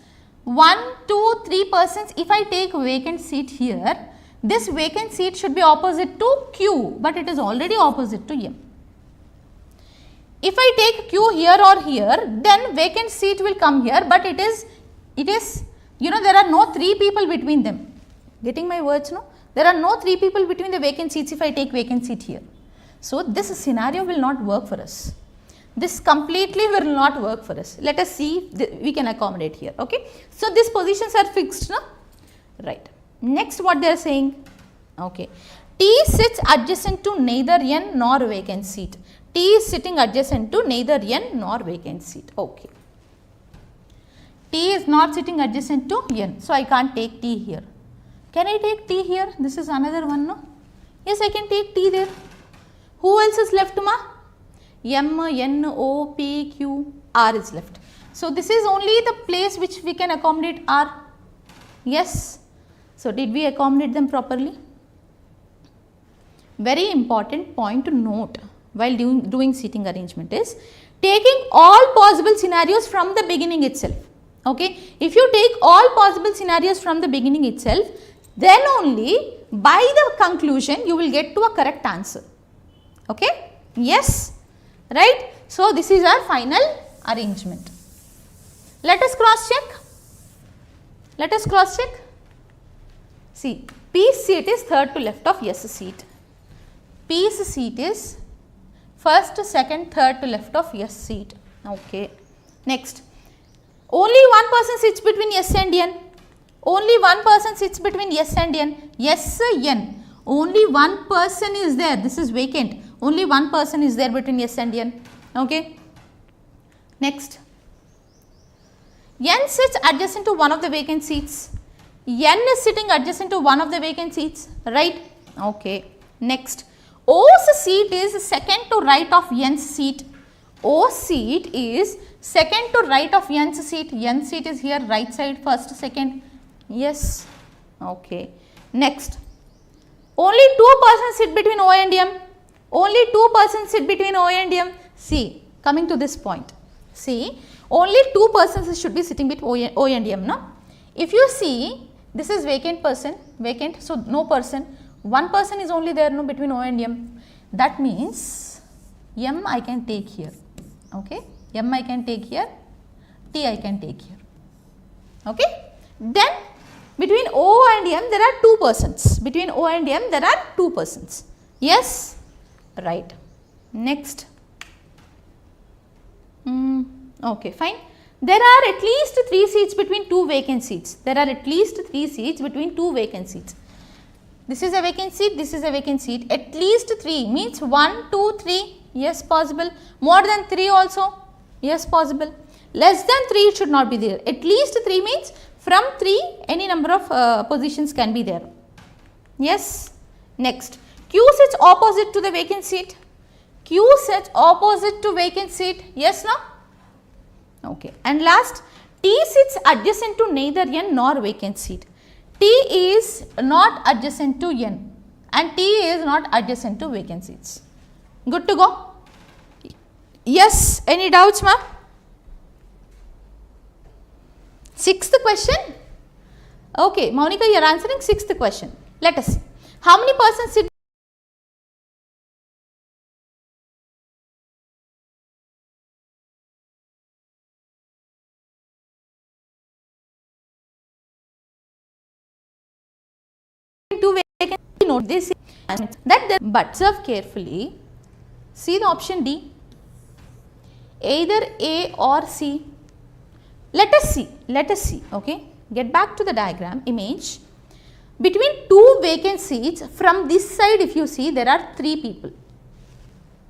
1, 2, 3 persons. If I take vacant seat here, this vacant seat should be opposite to Q, but it is already opposite to M. If I take Q here or here, then vacant seat will come here, but it is, you know, there are no 3 people between them. Getting my words, no? There are no 3 people between the vacant seats if I take vacant seat here. So, this scenario will not work for us. This completely will not work for us. Let us see if we can accommodate here. Okay. So, these positions are fixed, no? Right. Next, what they are saying? Okay. T sits adjacent to neither N nor vacant seat. T is sitting adjacent to neither N nor vacant seat. Okay. T is not sitting adjacent to N. So, I can't take T here. Can I take T here? This is another one, no? Yes, I can take T there. Who else is left, ma? M, N, O, P, Q, R is left. So, this is only the place which we can accommodate R. Yes. So, did we accommodate them properly? Very important point to note while doing seating arrangement is taking all possible scenarios from the beginning itself. Okay. If you take all possible scenarios from the beginning itself, then only by the conclusion you will get to a correct answer. Okay. Yes. Right. So, this is our final arrangement. Let us cross check. Let us cross check. See, P's seat is third to left of S seat. P's seat is first, second, third to left of S seat. Okay. Next, only one person sits between S and N. Only one person sits between S and N. S, N. Only one person is there. This is vacant. Only one person is there between S and N. Okay. Next, N sits adjacent to one of the vacant seats. N is sitting adjacent to one of the vacant seats, right? Okay. Next, O's seat is second to right of N's seat. O seat is second to right of N's seat. N seat is here, right side, first, second. Yes. Okay. Next, only two persons sit between O and M. Only two persons sit between O and M. See, coming to this point. See, only two persons should be sitting between O and M. No? If you see, this is vacant person, vacant, so no person. One person is only there, no, between O and M. That means M I can take here. Okay, M I can take here, T I can take here. Okay. Then between O and M there are two persons. Between O and M there are two persons. Yes, right. Next. Okay, fine. There are at least 3 seats between 2 vacant seats. There are at least 3 seats between 2 vacant seats. This is a vacant seat, this is a vacant seat. At least 3 means 1, 2, 3. Yes, possible. More than 3 also. Yes, possible. Less than 3 it should not be there. At least 3 means from 3 any number of positions can be there. Yes. Next, Q sits opposite to the vacant seat. Q sits opposite to vacant seat. Yes, no? Okay. And last, T sits adjacent to neither N nor vacant seat. T is not adjacent to N and T is not adjacent to vacant seats. Good to go? Yes. Any doubts, ma'am? 6th question. Okay, Monica, you are answering 6th question. Let us see. How many persons sit two vacant? Note this that there, but observe carefully. See the option D. Either A or C. Let us see. Okay, get back to the diagram image. Between 2 vacant seats, from this side if you see there are 3 people.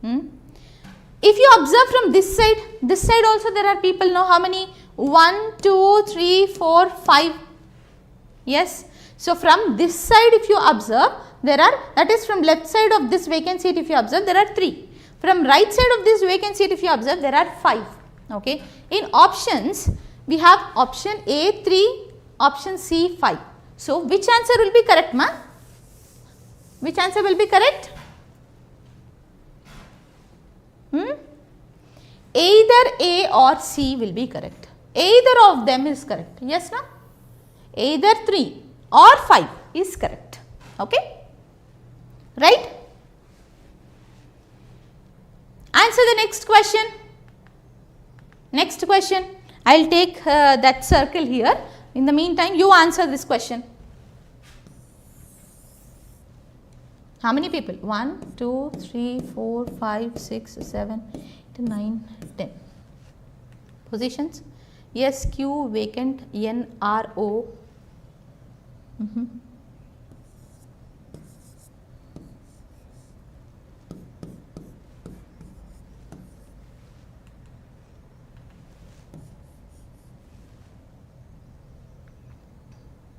If you observe from this side also there are people. Now how many? 1, 2, 3, 4, 5. Yes. So from this side if you observe there are, that is from left side of this vacant seat if you observe there are 3. From right side of this vacant seat if you observe there are 5. Okay. In options we have option A 3, option C 5. So which answer will be correct, ma? Which answer will be correct? Either A or C will be correct. Either of them is correct. Yes, no? Either 3 or 5 is correct. Okay? Right? Answer the next question. Next question. I will take that circle here. In the meantime, you answer this question. How many people? 1, 2, 3, 4, 5, 6, 7, 8, 9, 10. Positions? Yes, Q, vacant, N, R, O.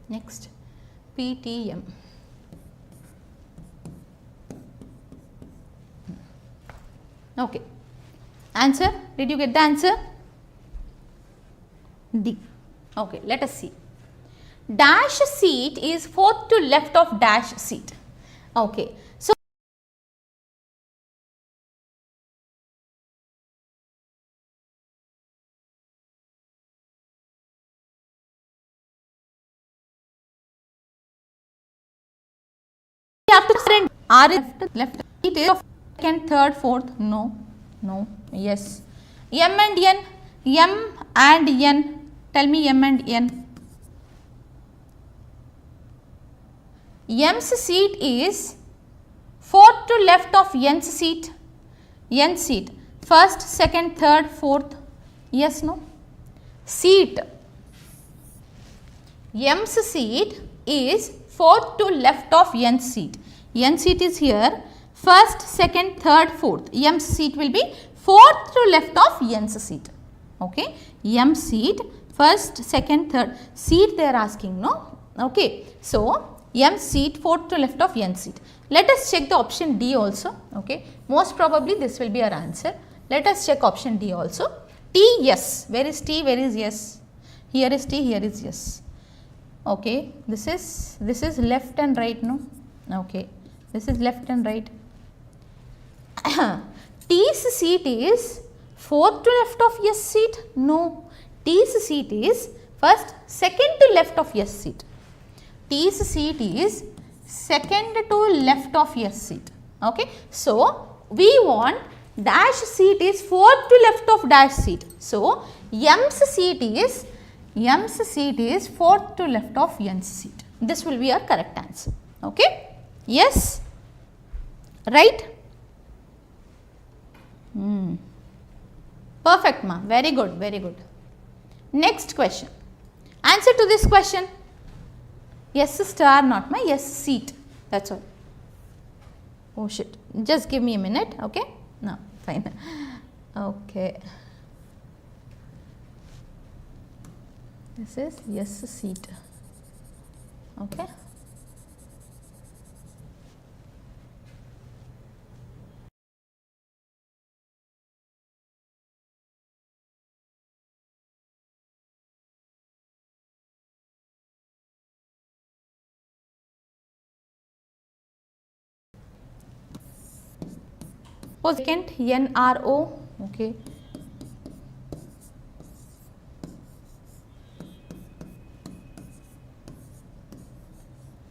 Next, P, T, M. Okay. Answer? Did you get the answer? D. Okay, let us see. Dash seat is fourth to left of dash seat. Okay. So, we have to send R is left. It is second, third, fourth. No. No. Yes. M and N. M and N. Tell me M and N. M's seat is fourth to left of N's seat. N seat. First, second, third, fourth. Yes, no? Seat. M's seat is fourth to left of N's seat. N seat is here. First, second, third, fourth. M's seat will be fourth to left of N's seat. Okay. M seat First, second, third seat they are asking, no? Okay. So, M seat, fourth to left of N seat. Let us check the option D also. Okay. Most probably this will be our answer. Let us check option D also. T, yes. Where is T? Where is yes? Here is T, here is yes. Okay. This is left and right, no? Okay. This is left and right. T's seat is fourth to left of yes seat? No. T's seat is first, second to left of yes seat. T's seat is second to left of yes seat. Okay. So, we want dash seat is fourth to left of dash seat. So, M's seat is fourth to left of N's seat. This will be our correct answer. Okay. Yes. Right. Perfect, ma. Very good. Very good. Next question. Answer to this question. Yes star, not my yes seat. That's all. Oh shit. Just give me a minute. Okay. No. Fine. Okay. This is yes seat. Okay. Second NRO. Okay.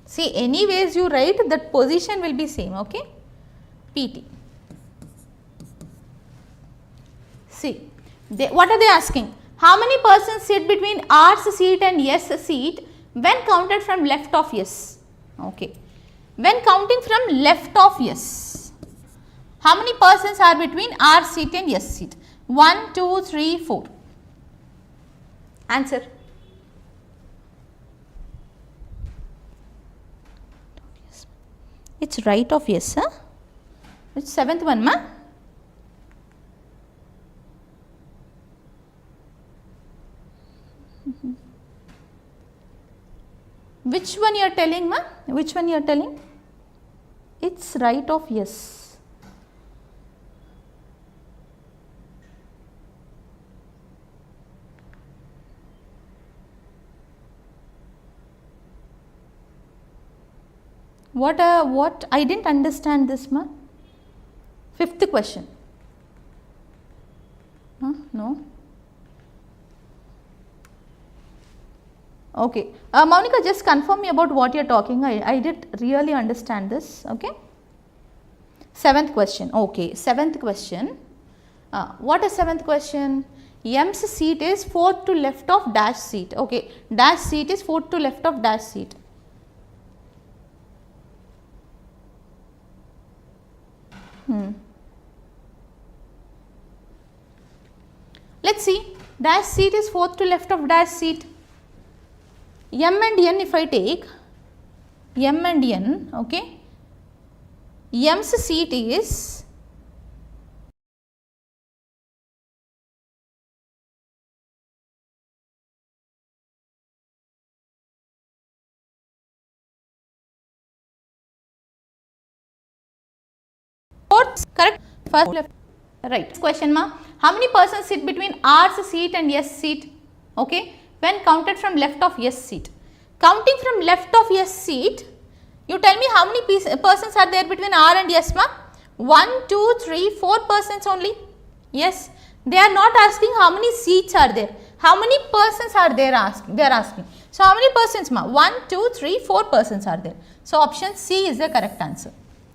See, anyways you write, that position will be same. Okay. PT. See, what are they asking? How many persons sit between R's seat and S seat when counted from left of S? Okay. When counting from left of S. How many persons are between R seat and S seat? 1, 2, 3, 4. Answer. It's right of yes, huh? It's seventh one, ma? Which one you are telling, ma? Which one you are telling? It's right of yes. What I didn't understand this, ma. Fifth question. No. Okay. Monica, just confirm me about what you are talking. I did really understand this. Okay. Seventh question. Okay. Seventh question. What is seventh question? M's seat is fourth to left of dash seat. Okay. Dash seat is fourth to left of dash seat. Let's see. Dash seat is fourth to left of dash seat. M and N, if I take M and N, okay. M's seat is fourth, correct? First left, right. Question, ma. How many persons sit between R's seat and S seat? Okay. When counted from left of S seat. Counting from left of S seat, you tell me how many persons are there between R and S, ma? 1, 2, 3, 4 persons only. Yes. They are not asking how many seats are there. How many persons are there asking? They are asking. So, how many persons, ma? 1, 2, 3, 4 persons are there. So, option C is the correct answer.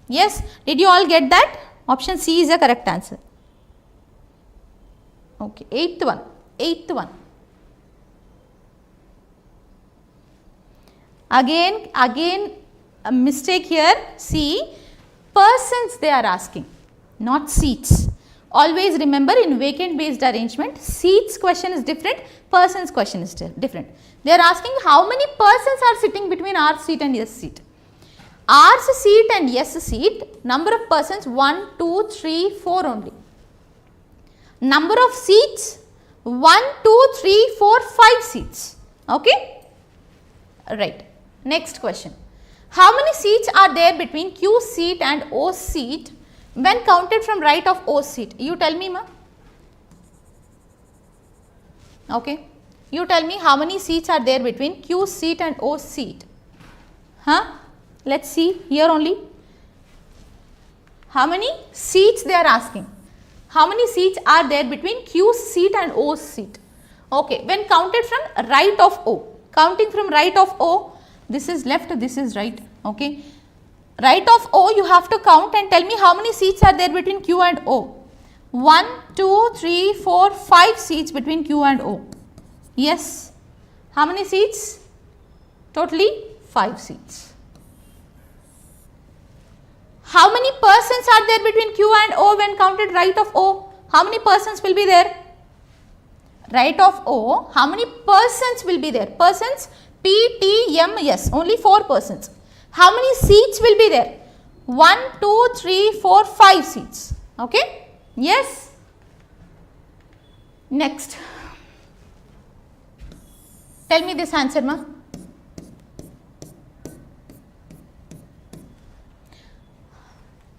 Yes. Did you all get that? Option C is the correct answer. Okay. Eighth one. Again a mistake here. See, persons they are asking, not seats. Always remember, in vacant based arrangement, seats question is different, persons question is different. They are asking how many persons are sitting between R seat and S seat. R's seat and S seat, number of persons 1, 2, 3, 4 only. Number of seats 1, 2, 3, 4, 5 seats. Okay. Right. Next question. How many seats are there between Q seat and O seat when counted from right of O seat? You tell me, ma. Okay. You tell me how many seats are there between Q seat and O seat. Huh? Let's see here only. How many seats they are asking? How many seats are there between Q seat and O seat? Okay. When counted from right of O. Counting from right of O. This is left, this is right. Okay. Right of O you have to count and tell me how many seats are there between Q and O. 1, 2, 3, 4, 5 seats between Q and O. Yes. How many seats? Totally 5 seats. How many persons are there between Q and O when counted right of O? How many persons will be there? Right of O, how many persons will be there? Persons, P, T, M, yes, only 4 persons. How many seats will be there? 1, 2, 3, 4, 5 seats. Okay? Yes. Next. Tell me this answer, ma.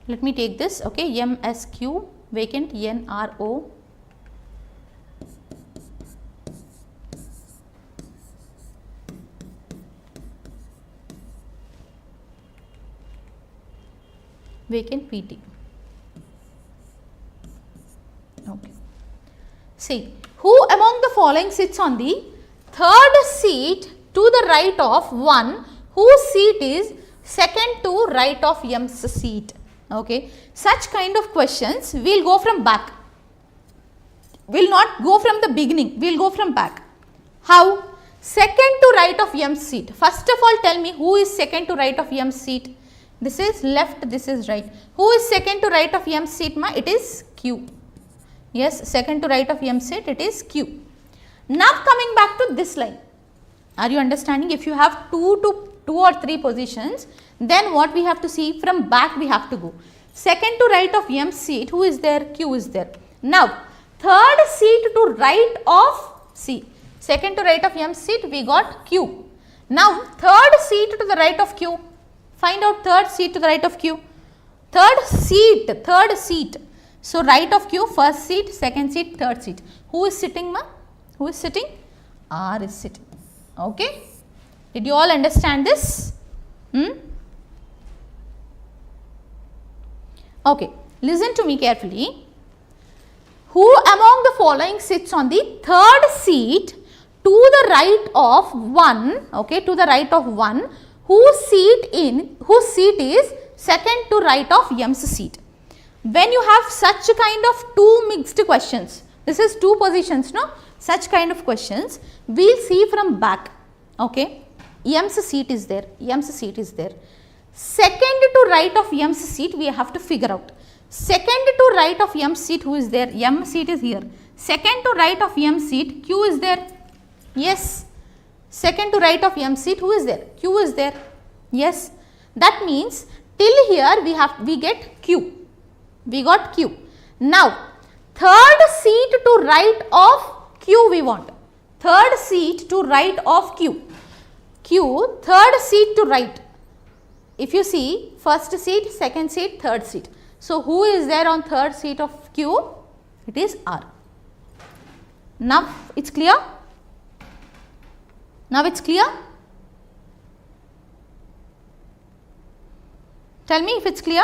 Let me take this. Okay, MSQ, vacant, NRO. Vacant PT. Okay. See, who among the following sits on the third seat to the right of one whose seat is second to right of M's seat? Okay. Such kind of questions we will go from back. We will not go from the beginning, we will go from back. How? Second to right of M's seat. First of all, tell me who is second to right of M's seat. This is left, this is right. Who is second to right of M's seat, ma? It is Q. Yes, second to right of M's seat, it is Q. Now coming back to this line. Are you understanding? If you have two or three positions, then what we have to see? From back we have to go. Second to right of M's seat, who is there? Q is there. Now, third seat to right of C. Second to right of M's seat, we got Q. Now, third seat to the right of Q. Find out third seat to the right of Q. Third seat. So, right of Q, first seat, second seat, third seat. Who is sitting, ma? Who is sitting? R is sitting. Okay. Did you all understand this? Okay. Listen to me carefully. Who among the following sits on the third seat to the right of one, okay, to the right of one, whose seat is second to right of M's seat? When you have such kind of two mixed questions, this is two positions, no? Such kind of questions, we will see from back, okay. M's seat is there, M's seat is there. Second to right of M's seat, we have to figure out. Second to right of M's seat, who is there? M seat is here. Second to right of M's seat, Q is there. Yes. Second to right of M's seat, who is there? Q is there. Yes. That means till here we get Q. We got Q. Now, third seat to right of Q we want. Third seat to right of Q. Q, third seat to right. If you see, first seat, second seat, third seat. So, who is there on third seat of Q? It is R. Now, it is clear? Now, it is clear? Tell me if it is clear?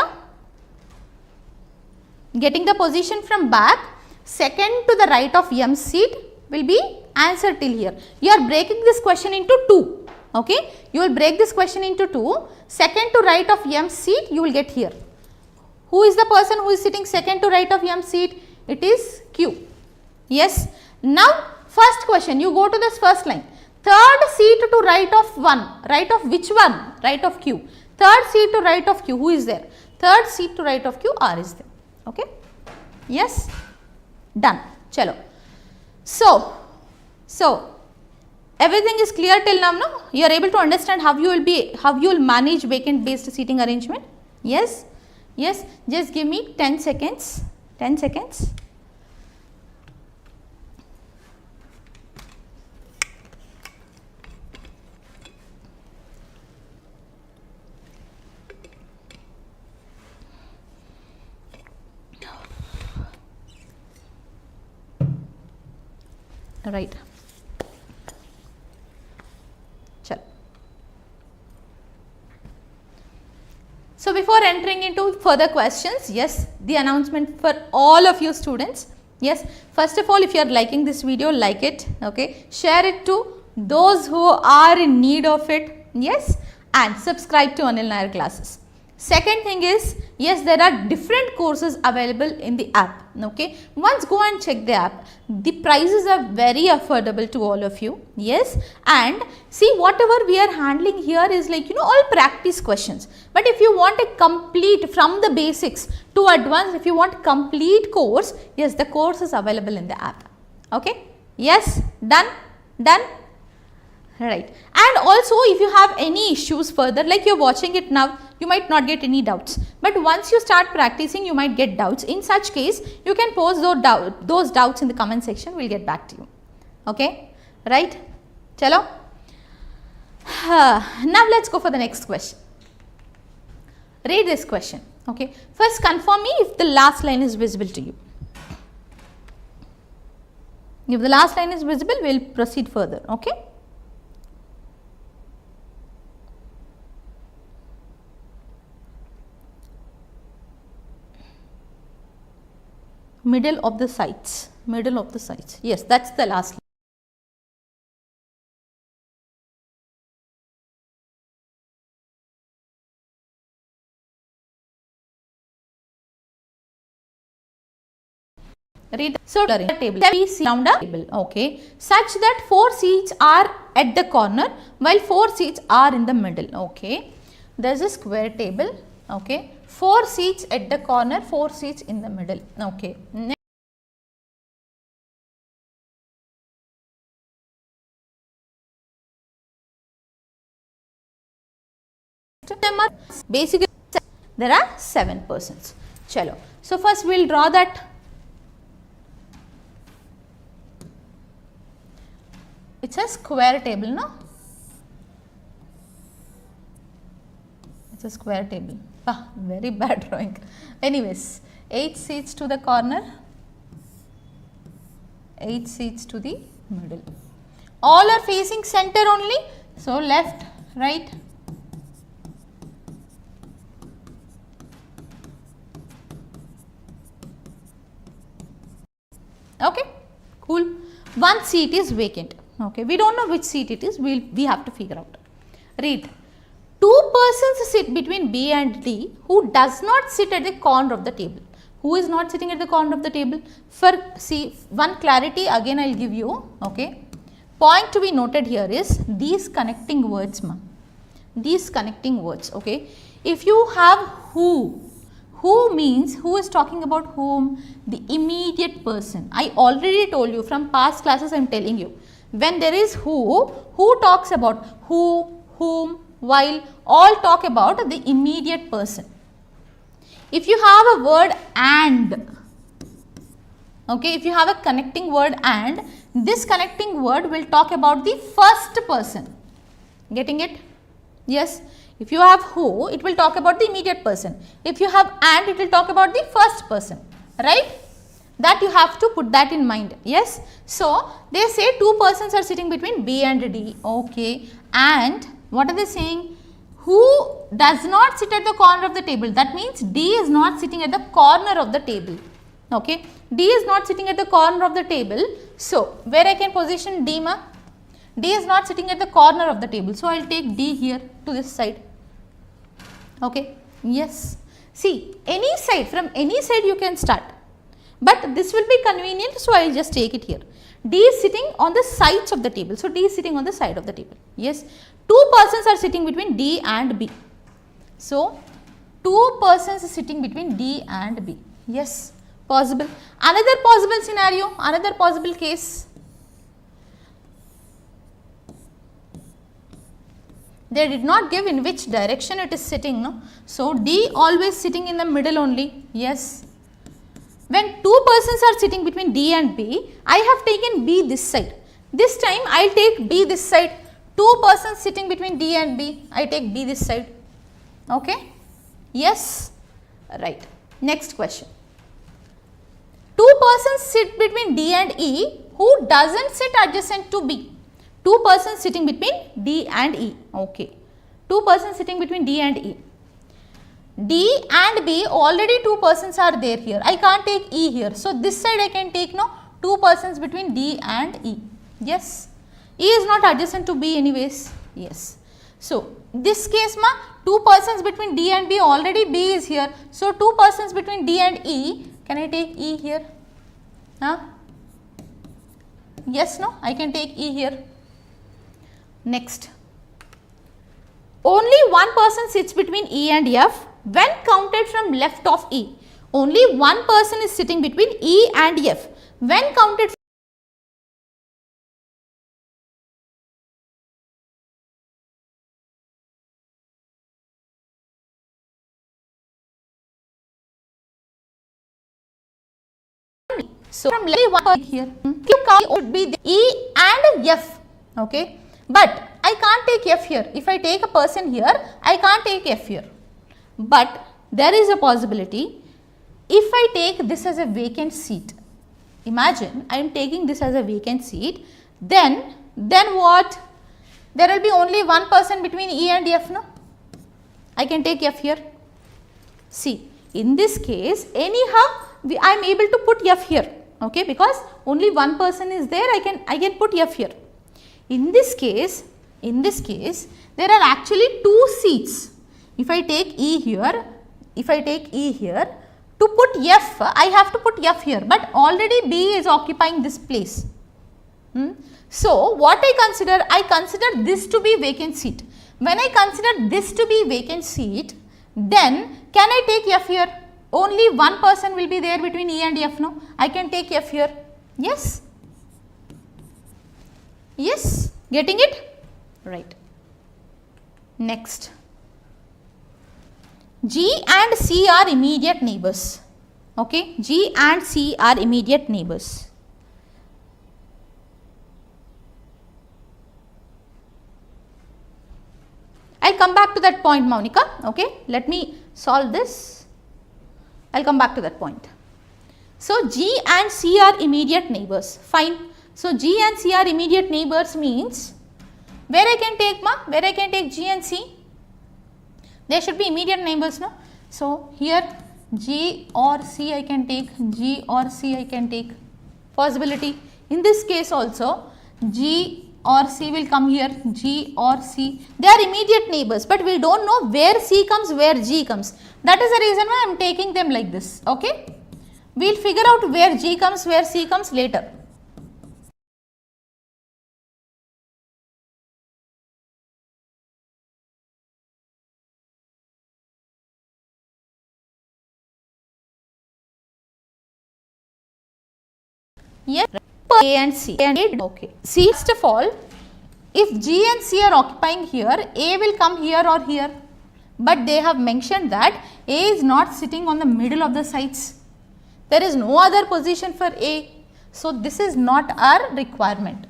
Getting the position from back, second to the right of M's seat will be answer till here. You are breaking this question into two. Okay, you will break this question into two. Second to right of M's seat, you will get here. Who is the person who is sitting second to right of M's seat? It is Q. Yes. Now, first question, you go to this first line. Third seat to right of one. Right of which one? Right of Q. Third seat to right of Q. Who is there? Third seat to right of Q. R is there. Okay. Yes. Done. Chalo. So everything is clear till now, no? You are able to understand how you will manage vacant based seating arrangement? Yes? Yes, just give me 10 seconds. 10 seconds. right. Chalo. So before entering into further questions, yes, the announcement for all of you students. Yes, first of all, if you are liking this video, like it, okay, share it to those who are in need of it, yes, and subscribe to Anil Nair Classes. Second thing is, yes, there are different courses available in the app, okay. Once go and check the app. The prices are very affordable to all of you, yes, and see, whatever we are handling here is like, you know, all practice questions. But if you want a complete from the basics to advanced, if you want complete course, yes, the course is available in the app, okay. Yes, done, done. Right. And also, if you have any issues further, like you are watching it now, you might not get any doubts. But once you start practicing, you might get doubts. In such case, you can pose those doubts in the comment section. We will get back to you. Okay. Right. Chalo. Now, let's go for the next question. Read this question. Okay. First, confirm me if the last line is visible to you. If the last line is visible, we will proceed further. Okay. Middle of the sites, middle of the sites. Yes, that's the last. Read. So, table, round a table, okay, such that 4 seats are at the corner while 4 seats are in the middle, okay. There is a square table, okay. 4 seats at the corner, 4 seats in the middle, okay. Basically, there are 7 persons. Chalo. So, first we will draw that. It's a square table, no? It's a square table. Ah, very bad drawing. Anyways, 8 seats to the corner, 8 seats to the middle. All are facing center only. So, left, right. Okay, cool. 1 seat is vacant. Okay, we don't know which seat it is. We have to figure out. Read. 2 persons sit between B and D who does not sit at the corner of the table. Who is not sitting at the corner of the table? For see, one clarity again I will give you. Okay, point to be noted here is these connecting words, ma. These connecting words. Okay, if you have who means who is talking about whom? The immediate person. I already told you from past classes. I am telling you, when there is who talks about who, whom, while, all talk about the immediate person. If you have a word and, okay, if you have a connecting word and, this connecting word will talk about the first person. Getting it? Yes. If you have who, it will talk about the immediate person. If you have and, it will talk about the first person. Right? That you have to put that in mind. Yes. So, they say 2 persons are sitting between B and D. Okay. And what are they saying? Who does not sit at the corner of the table? That means D is not sitting at the corner of the table. Okay. D is not sitting at the corner of the table. So, where I can position D, ma? D is not sitting at the corner of the table. So, I will take D here to this side. Okay. Yes. See, any side, from any side you can start. But this will be convenient. So, I will just take it here. D is sitting on the sides of the table. So, D is sitting on the side of the table. Yes. 2 persons are sitting between D and B. So, 2 persons are sitting between D and B. Yes. Possible. Another possible scenario, another possible case. They did not give in which direction it is sitting. No? So, D always sitting in the middle only. Yes. When 2 persons are sitting between D and B, I have taken B this side. This time I will take B this side. 2 persons sitting between D and B, I take B this side. Okay? Yes? Right. Next question. 2 persons sit between D and E who doesn't sit adjacent to B. Two persons sitting between D and E. Okay. Two persons sitting between D and E. D and B, already two persons are there here. I can't take E here. So, this side I can take no two persons between D and E. Yes. E is not adjacent to B anyways. Yes. So, this case ma two persons between D and B, already B is here. So, two persons between D and E, can I take E here? Huh? Yes, no, I can take E here. Next, only one person sits between E and F when counted from left of E. Only one person is sitting between E and F when counted so from left one person here. You count would be the E and F. Okay. But I can't take F here. If I take a person here, I can't take F here. But there is a possibility if I take this as a vacant seat. Imagine I am taking this as a vacant seat. Then what? There will be only one person between E and F, no? I can take F here. See, in this case, anyhow, I am able to put F here. Okay, because only one person is there. I can put F here. In this case, there are actually two seats. If I take E here, to put F, I have to put F here, but already B is occupying this place. So, what I consider this to be vacant seat. When I consider this to be vacant seat, then can I take F here? Only one person will be there between E and F, no? I can take F here. Yes? Yes? Getting it? Right. Next. G and C are immediate neighbours. Okay? G and C are immediate neighbours. I will come back to that point, Monica. Okay? Let me solve this. I will come back to that point. So, G and C are immediate neighbours. Fine. So, G and C are immediate neighbours means where I can take where I can take G and C? They should be immediate neighbours, no? So, here G or C I can take, G or C I can take. Possibility. In this case also, G or C will come here, G or C. They are immediate neighbours, but we don't know where C comes, where G comes. That is the reason why I am taking them like this. Okay? We will figure out where G comes, where C comes later. Yes, A and C. Okay. See, first of all, if G and C are occupying here, A will come here or here. But they have mentioned that A is not sitting on the middle of the sides. There is no other position for A. So, this is not our requirement.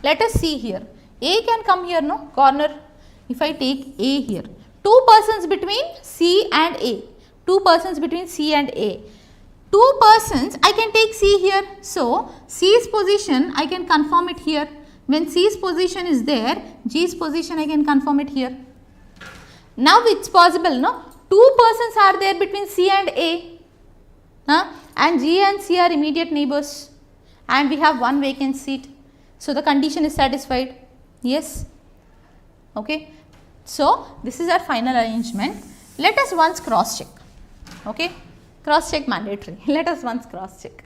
Let us see here. A can come here, no? Corner. If I take A here. Two persons between C and A. Two persons between C and A. Two persons, I can take C here. So, C's position, I can confirm it here. When C's position is there, G's position, I can confirm it here. Now, it's possible, no? Two persons are there between C and A. And G and C are immediate neighbours. And we have one vacant seat. So, the condition is satisfied. Yes. Okay. So, this is our final arrangement. Let us once cross check. Okay. Cross check mandatory. Let us once cross check.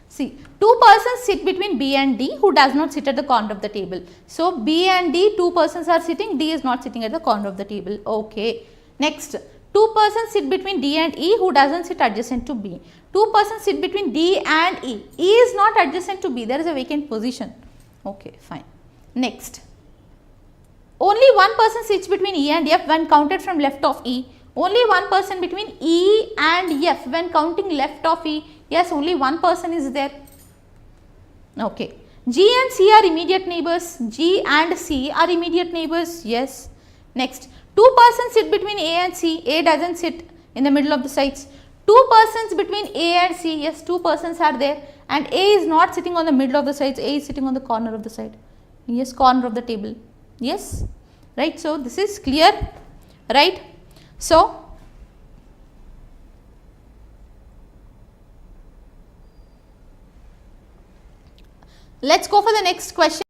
See, two persons sit between B and D who does not sit at the corner of the table. So, B and D, two persons are sitting, D is not sitting at the corner of the table. Okay. Next, two persons sit between D and E who doesn't sit adjacent to B. Two persons sit between D and E. E is not adjacent to B, there is a vacant position. Okay, fine. Next, only one person sits between E and F when counted from left of E. Only one person between E and F when counting left of E. Yes, only one person is there. Okay. G and C are immediate neighbours. G and C are immediate neighbours. Yes. Next, two persons sit between A and C. A doesn't sit in the middle of the sides. Two persons between A and C. Yes, two persons are there. and A is not sitting on the middle of the sides, A is sitting on the corner of the side. Yes, corner of the table. Yes, right. So, this is clear, right. So, let us go for the next question.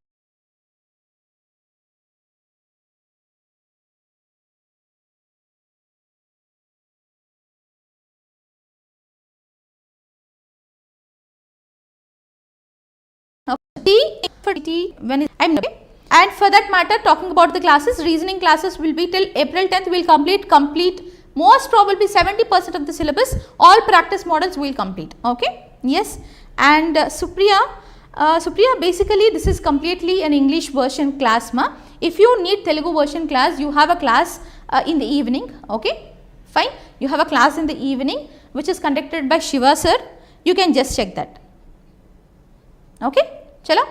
And for that matter, talking about the classes, reasoning classes will be till April 10th. We will complete most probably 70% of the syllabus. All practice models will complete. Okay. Yes. And Supriya, basically this is completely an English version class, ma. If you need Telugu version class, you have a class in the evening. Okay. Fine. You have a class in the evening which is conducted by Shiva sir. You can just check that. Okay. Chalo.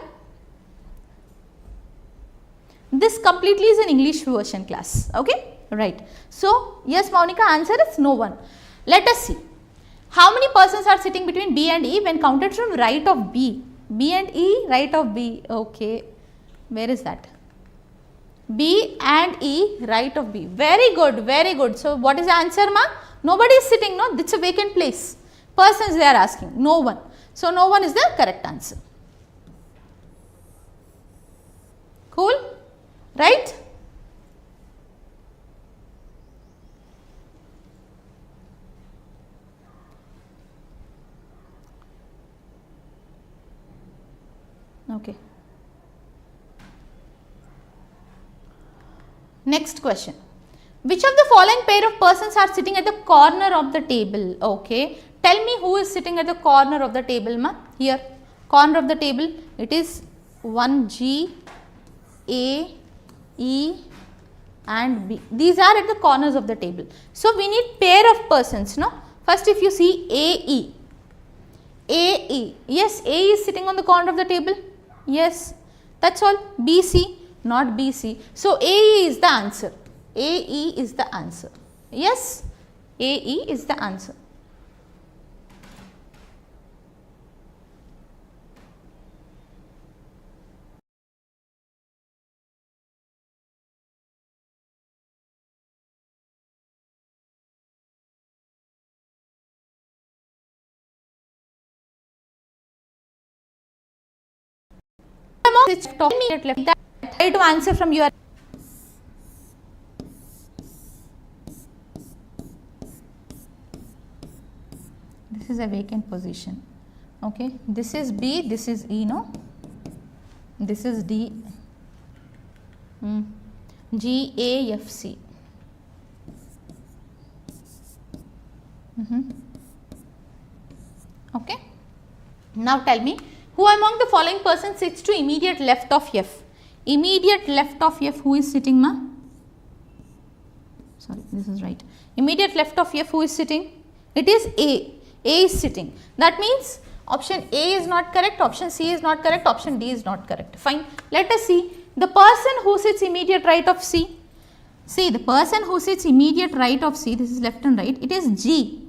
This completely is an English version class. Okay. Right. So, yes, Monica, answer is no one. Let us see. How many persons are sitting between B and E when counted from right of B? B and E, right of B. Okay. Where is that? B and E, right of B. Very good, very good. So, what is the answer, ma? Nobody is sitting, no? It's a vacant place. Persons they are asking. No one. So, no one is the correct answer. Cool? Right? Okay. Next question. Which of the following pair of persons are sitting at the corner of the table? Okay. Tell me who is sitting at the corner of the table, ma? Here. Corner of the table. It is 1G, A, E and B. These are at the corners of the table. So, we need pair of persons, no? First, if you see AE. AE. Yes, A is sitting on the corner of the table. Yes, that's all. BC, not BC. So, AE is the answer. AE is the answer. Yes, AE is the answer. Try to answer from your. This is a vacant position. Okay. This is B, this is E, no? This is D. G, A, F, C. Okay. Now tell me, who among the following persons sits to immediate left of F? Immediate left of F, who is sitting, ma? Sorry, this is right. Immediate left of F, who is sitting? It is A. A is sitting. That means option A is not correct, option C is not correct, option D is not correct. Fine. Let us see the person who sits immediate right of C. See, the person who sits immediate right of C, this is left and right, it is G,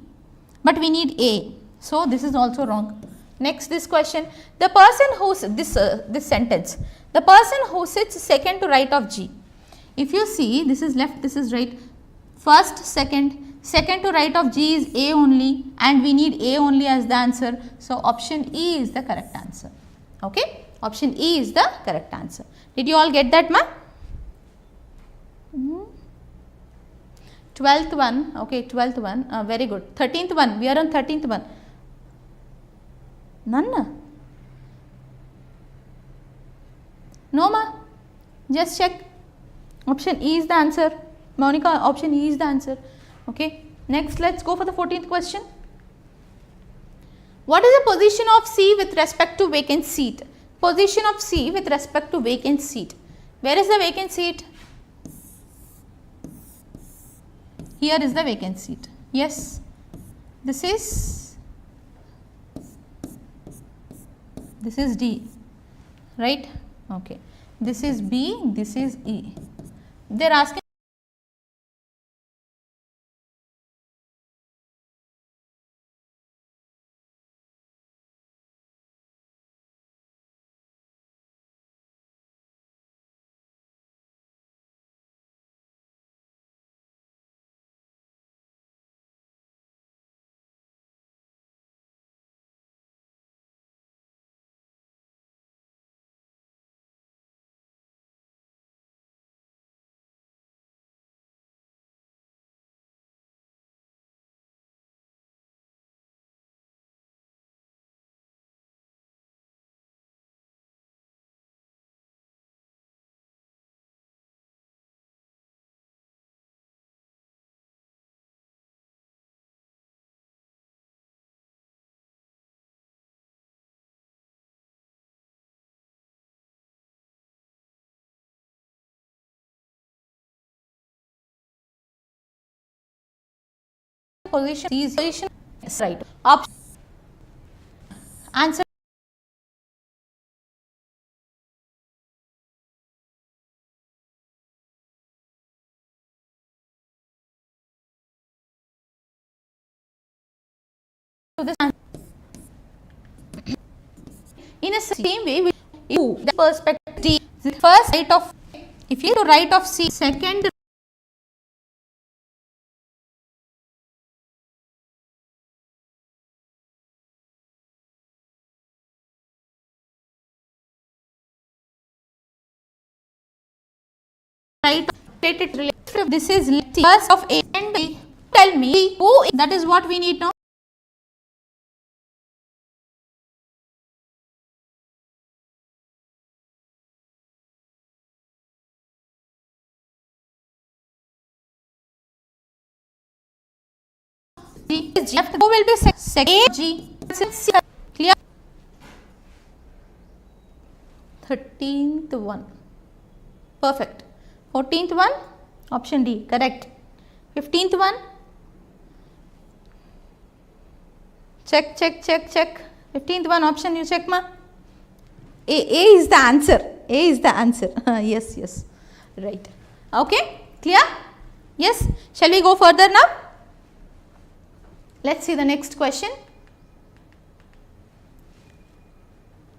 but we need A. So, this is also wrong. Next, this question, the person who, this sentence, the person who sits second to right of G. If you see, this is left, this is right, first, second to right of G is A only, and we need A only as the answer. So, option E is the correct answer. Okay? Option E is the correct answer. Did you all get that, ma? 12th one, okay, 12th one, very good. 13th one, we are on 13th one. None? No, ma. Just check. Option E is the answer. Monica, option E is the answer. Okay. Next, let's go for the 14th question. What is the position of C with respect to vacant seat? Position of C with respect to vacant seat. Where is the vacant seat? Here is the vacant seat. Yes. This is D, right? Okay. This is B, this is E. They are asking position, C is position, yes, right. Option answer to this answer. In a same way, you the perspective, the first right of, if you to right of C, second right related, this is first of A and B. Tell me who, that is what we need now. G is G. Who will be second? A, G. Clear? 13th one. Perfect. 14th one, option D, correct. 15th one, check, check, check, check. 15th one option you check ma. A is the answer. A is the answer. Yes, yes, right. Okay, clear? Yes. Shall we go further now? Let's see the next question.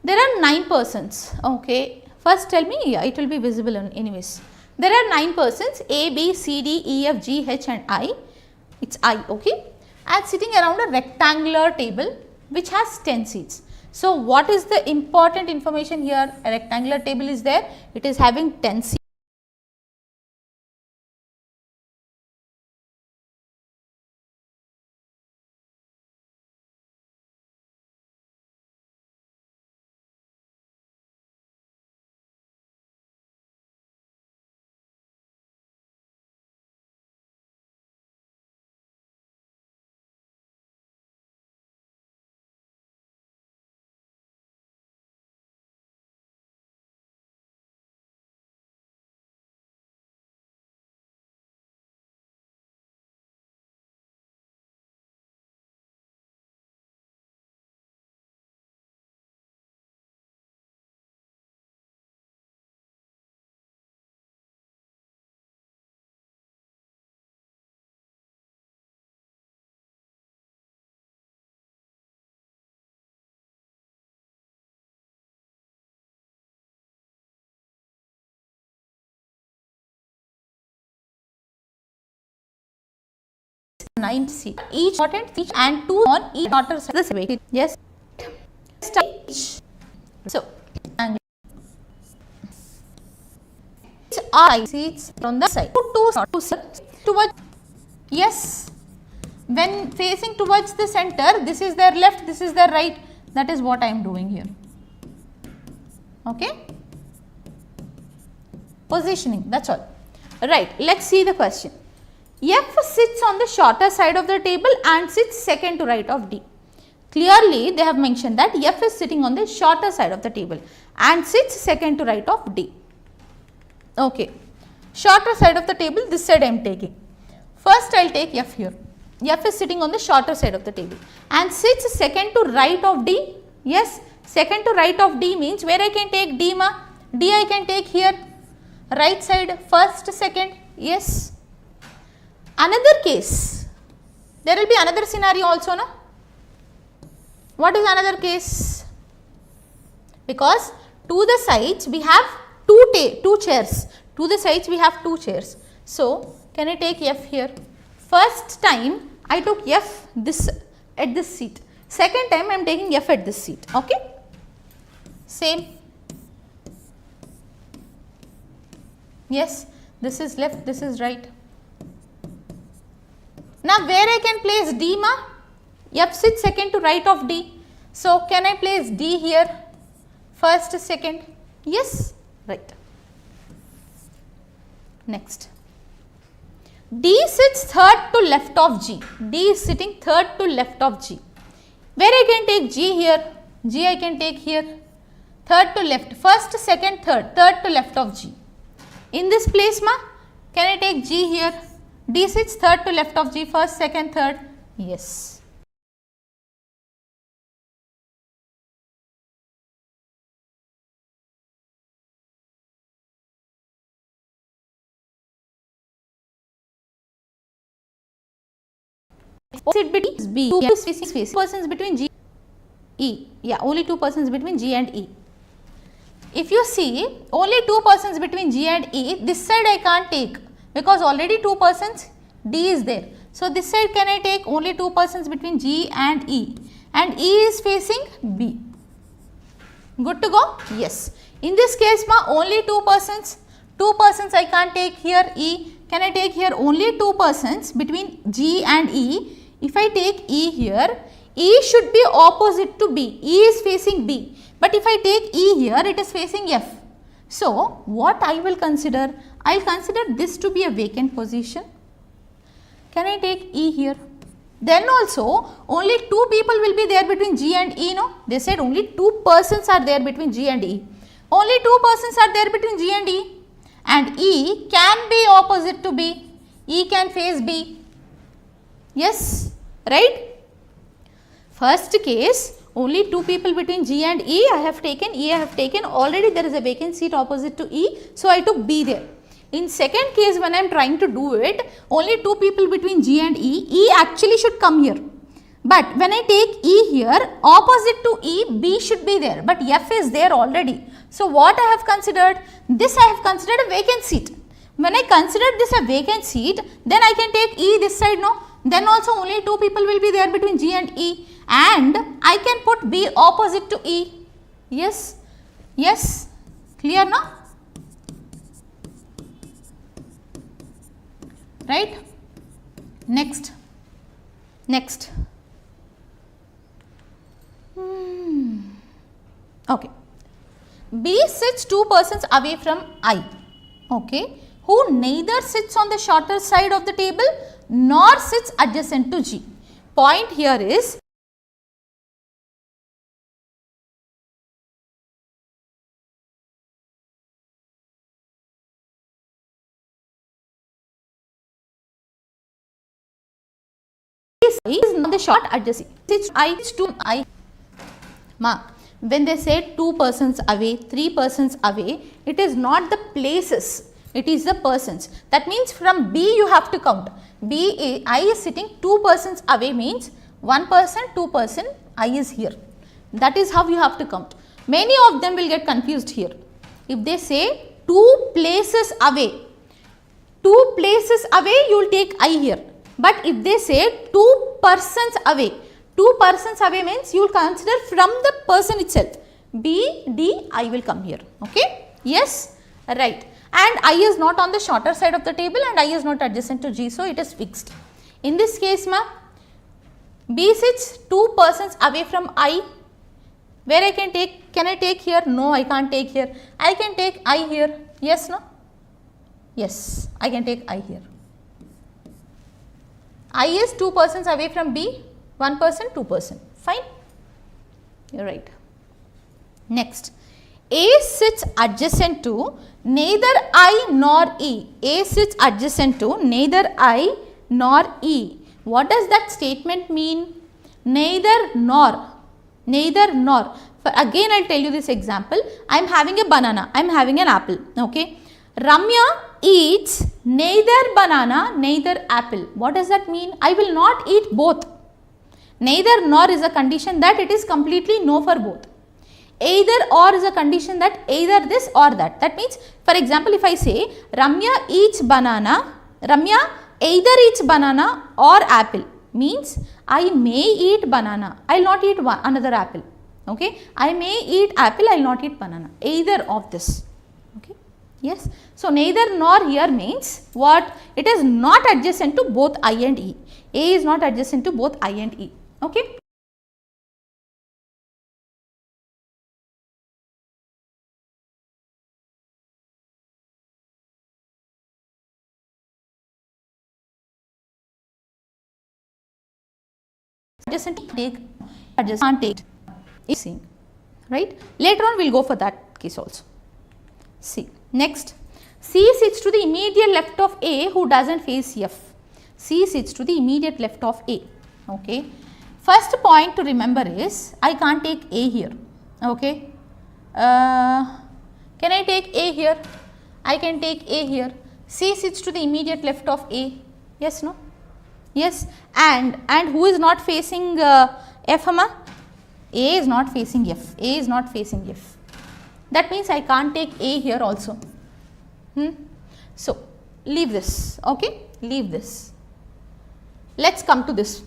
There are 9 persons. Okay, first tell me, yeah, it will be visible anyways. There are 9 persons, A, B, C, D, E, F, G, H and I. It's I, okay, and sitting around a rectangular table which has 10 seats. So, what is the important information here? A rectangular table is there, it is having 10 seats. Nine seats, each important each and 2 on each daughter side. This way, yes. So, I seats on the side. Towards, yes. When facing towards the center, this is their left, this is their right. That is what I am doing here. Okay. Positioning. That's all. Right. Let's see the question. F sits on the shorter side of the table and sits second to right of D. Clearly, they have mentioned that F is sitting on the shorter side of the table and sits second to right of D. Okay. Shorter side of the table, this side I am taking. First, I will take F here. F is sitting on the shorter side of the table and sits second to right of D. Yes, second to right of D means where I can take D ma? D I can take here. Right side, first, second. Yes. Another case, there will be another scenario also, no? What is another case? Because to the sides we have two chairs. To the sides we have 2 chairs. So, can I take F here? First time I took F this at this seat. Second time I am taking F at this seat. Okay? Same. Yes, this is left, this is right. Now, where I can place D ma? F sits second to right of D. So, can I place D here? First, second. Yes, right. Next. D sits third to left of G. D is sitting third to left of G. Where I can take G here? G I can take here. Third to left. First, second, third. Third to left of G. In this place ma, can I take G here? D sits third to left of G, first, second, third. Yes. Opposite between B, two persons between G, E. Yeah, only two persons between G and E. If you see only two persons between G and E, this side I can't take because already two persons D is there. So, this side can I take only two persons between G and E is facing B. Good to go? Yes. In this case only two persons I can't take here E. Can I take here only two persons between G and E? If I take E here, E should be opposite to B. E is facing B. But if I take E here, it is facing F. So, what I will consider? I will consider this to be a vacant position. Can I take E here? Then also, only two people will be there between G and E, no? They said only two persons are there between G and E. Only two persons are there between G and E. And E can be opposite to B. E can face B. Yes, right? First case, only two people between G and E I have taken, E I have taken, already there is a vacant seat opposite to E, so I took B there. In second case, when I am trying to do it, only two people between G and E, E actually should come here. But when I take E here, opposite to E, B should be there, but F is there already. So, what I have considered? This I have considered a vacant seat. When I consider this a vacant seat, then I can take E this side, no? Then also only two people will be there between G and E, and I can put B opposite to E. Yes, yes, clear now? Right? Next. Okay. B sits two persons away from I, okay, who neither sits on the shorter side of the table nor sits adjacent to G. Point here is is not the short adjacent. Sits I to I. When they say two persons away, three persons away, it is not the places, it is the persons. That means from B you have to count. I is sitting two persons away means one person, two person, I is here. That is how you have to count. Many of them will get confused here. If they say two places away, you will take I here. But if they say two persons away means you will consider from the person itself. B, D, I will come here. Okay? Yes? Right. And I is not on the shorter side of the table and I is not adjacent to G. So, it is fixed. In this case, B sits two persons away from I. Where I can take? Can I take here? No, I can't take here. I can take I here. Yes, no? Yes, I can take I here. I is two persons away from B, one person, two person. Fine? You are right. Next, A sits adjacent to neither I nor E. A sits adjacent to neither I nor E. What does that statement mean? Neither nor. Neither nor. Again, I will tell you this example. I am having a banana. I am having an apple. Okay. Ramya eats neither banana, neither apple. What does that mean? I will not eat both. Neither nor is a condition that it is completely no for both. Either or is a condition that either this or that. That means, for example, if I say Ramya eats banana, Ramya either eats banana or apple, means I may eat banana, I will not eat another apple. Okay, I may eat apple, I will not eat banana. Either of this. Okay, yes. So, neither nor here means what? It is not adjacent to both I and E. A is not adjacent to both I and E. Okay. Adjacent take, adjacent take is same, right? Later on we will go for that case also. See, next, C sits to the immediate left of A who does not face F. C sits to the immediate left of A. Okay. First point to remember is I can't take A here. Okay. Can I take A here? I can take A here. C sits to the immediate left of A. Yes, no? Yes. And who is not facing F, amma? A is not facing F. A is not facing F. That means I can't take A here also. So, leave this. Okay. Leave this. Let's come to this.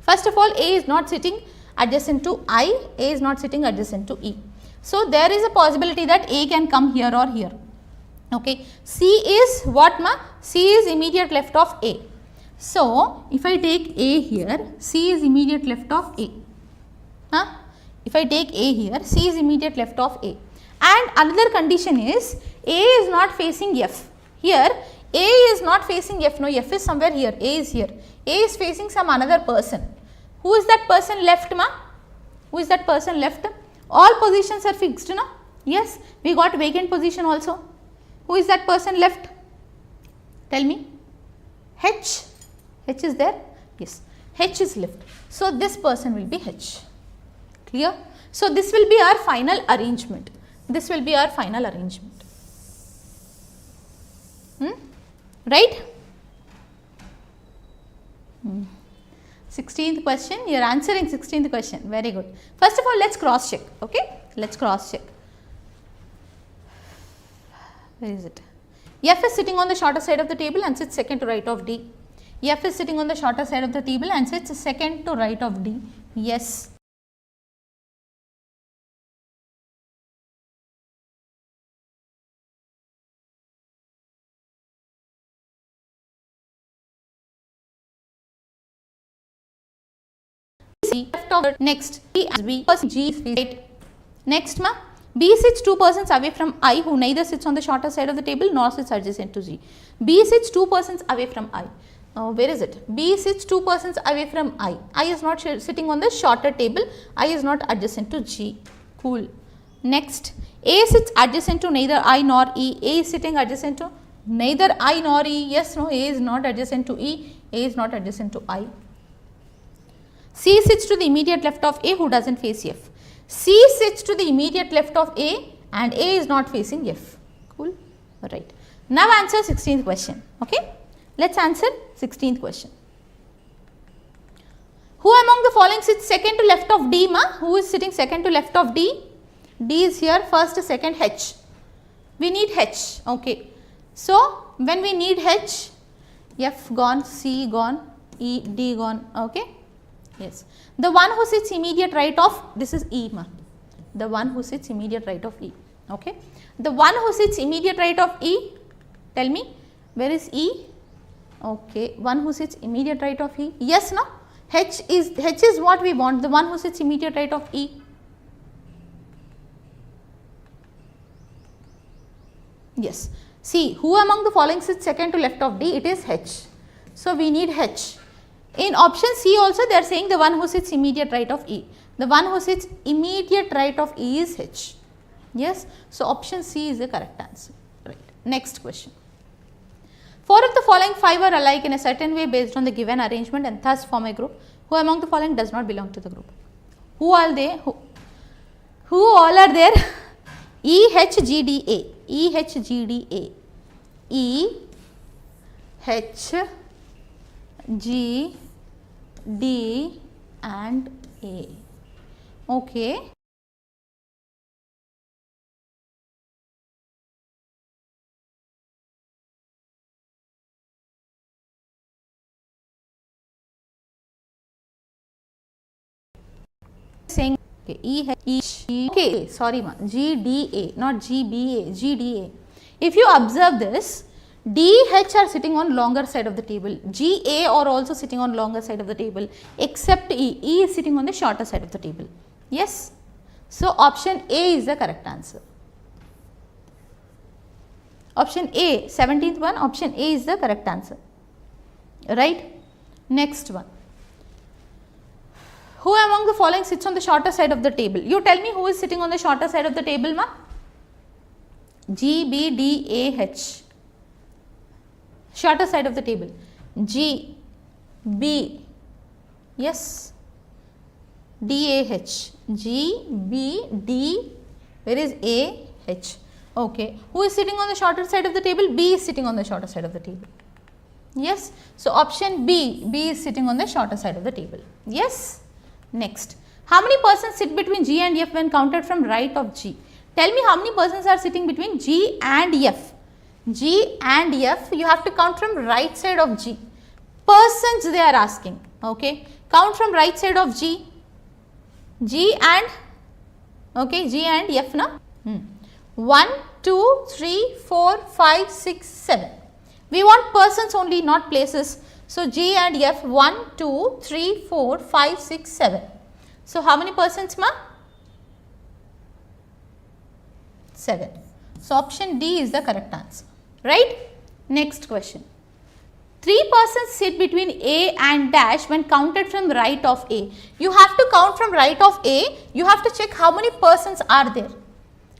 First of all, A is not sitting adjacent to I, A is not sitting adjacent to E. So, there is a possibility that A can come here or here. Okay. C is what, ma? C is immediate left of A. So, if I take A here, C is immediate left of A. If I take A here, C is immediate left of A. And another condition is A is not facing F. Here, A is not facing F. No, F is somewhere here. A is here. A is facing some another person. Who is that person left, ma? Who is that person left? All positions are fixed, no? Yes, we got vacant position also. Who is that person left? Tell me. H. H is there? Yes. H is left. So, this person will be H. Clear? So, this will be our final arrangement. This will be our final arrangement. Right? 16th question, you are answering 16th question, very good. First of all, let us cross check, okay? Let us cross check. Where is it? F is sitting on the shorter side of the table and sits second to right of D. F is sitting on the shorter side of the table and sits second to right of D. Yes. Left of next B as B person G is right. Next, ma, B sits 2 persons away from I, who neither sits on the shorter side of the table nor sits adjacent to G. B sits 2 persons away from I. Where is it? B sits 2 persons away from I. I is not sitting on the shorter table. I is not adjacent to G. Cool. Next, A sits adjacent to neither I nor E. A is sitting adjacent to neither I nor E. Yes, no, A is not adjacent to E. A is not adjacent to I. C sits to the immediate left of A, who doesn't face F. C sits to the immediate left of A and A is not facing F. Cool. Alright. Now answer 16th question. Okay. Let's answer 16th question. Who among the following sits second to left of D, ma? Who is sitting second to left of D? D is here, first, second, H. We need H. Okay. So, when we need H, F gone, C gone, E, D gone. Okay. Yes. The one who sits immediate right of, this is E, ma. The one who sits immediate right of E. Okay. The one who sits immediate right of E, tell me, where is E? Okay. One who sits immediate right of E. Yes, no? H is what we want, the one who sits immediate right of E. Yes. See, who among the following sits second to left of D? It is H. So, we need H. In option C also they are saying the one who sits immediate right of E. The one who sits immediate right of E is H. Yes. So, option C is the correct answer. Right. Next question. 4 of the following 5 are alike in a certain way based on the given arrangement and thus form a group. Who among the following does not belong to the group? Who are they? Who all are there? E, H, G, D, A. E, H, G, D, A. E, H, G, D and A. Okay. Saying okay, E, H, E, okay, sorry ma, G, D, A, not G, B, A, G, D, A. If you observe this, D, H are sitting on longer side of the table, G, A are also sitting on longer side of the table except E, E is sitting on the shorter side of the table. Yes. So, option A is the correct answer. Option A, 17th one, option A is the correct answer. Right. Next one. Who among the following sits on the shorter side of the table? You tell me who is sitting on the shorter side of the table, ma? G, B, D, A, H. Shorter side of the table. G, B, Yes. DAH. G, B, D, where is A, H? Okay. Who is sitting on the shorter side of the table? B is sitting on the shorter side of the table. Yes. So, option B, B is sitting on the shorter side of the table. Yes. Next. How many persons sit between G and F when counted from right of G? Tell me how many persons are sitting between G and F. G and F, you have to count from right side of G. Persons they are asking. Okay. Count from right side of G. G and, okay, G and F na? 1, 2, 3, 4, 5, 6, 7. We want persons only, not places. So, G and F 1, 2, 3, 4, 5, 6, 7. So, how many persons ma? 7. So, option D is the correct answer, right? Next question. 3 persons sit between A and dash when counted from right of A. You have to count from right of A, you have to check how many persons are there.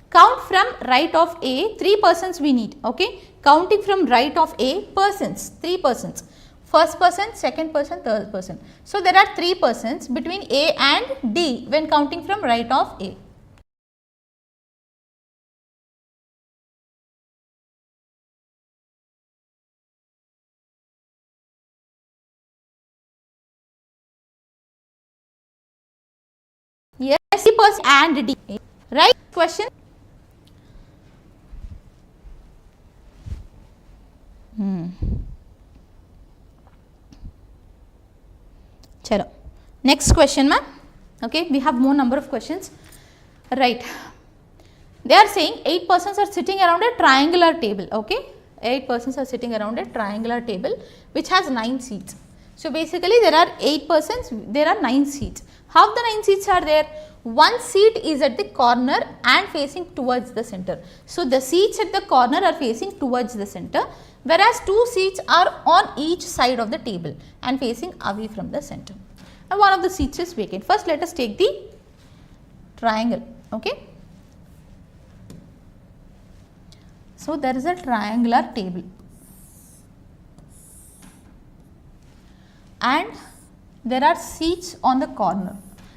Count from right of A, 3 persons we need, okay. Counting from right of A, persons, 3 persons. First person, second person, third person. So, there are 3 persons between A and D when counting from right of A. Yes, 3 persons and D, right? Question? Chalo. Next question, ma'am. Okay, we have more number of questions. Right. They are saying 8 persons are sitting around a triangular table. Okay, 8 persons are sitting around a triangular table which has 9 seats. So, basically there are 8 persons, there are 9 seats. How the 9 seats are there? One seat is at the corner and facing towards the center. So, the seats at the corner are facing towards the center, whereas 2 seats are on each side of the table and facing away from the center. And one of the seats is vacant. First, let us take the triangle. Okay. So, there is a triangular table and there are seats on the corner,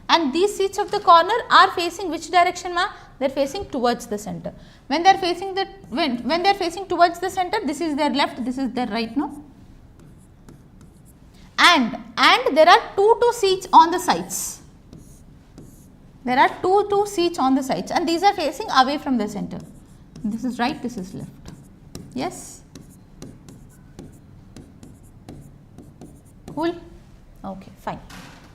and these seats of the corner are facing which direction, ma? They are facing towards the center. When they are facing the when they are facing towards the center, this is their left, this is their right, no? And there are two seats on the sides. There are two seats on the sides, and these are facing away from the center. This is right, this is left. Yes. Cool. Okay, fine.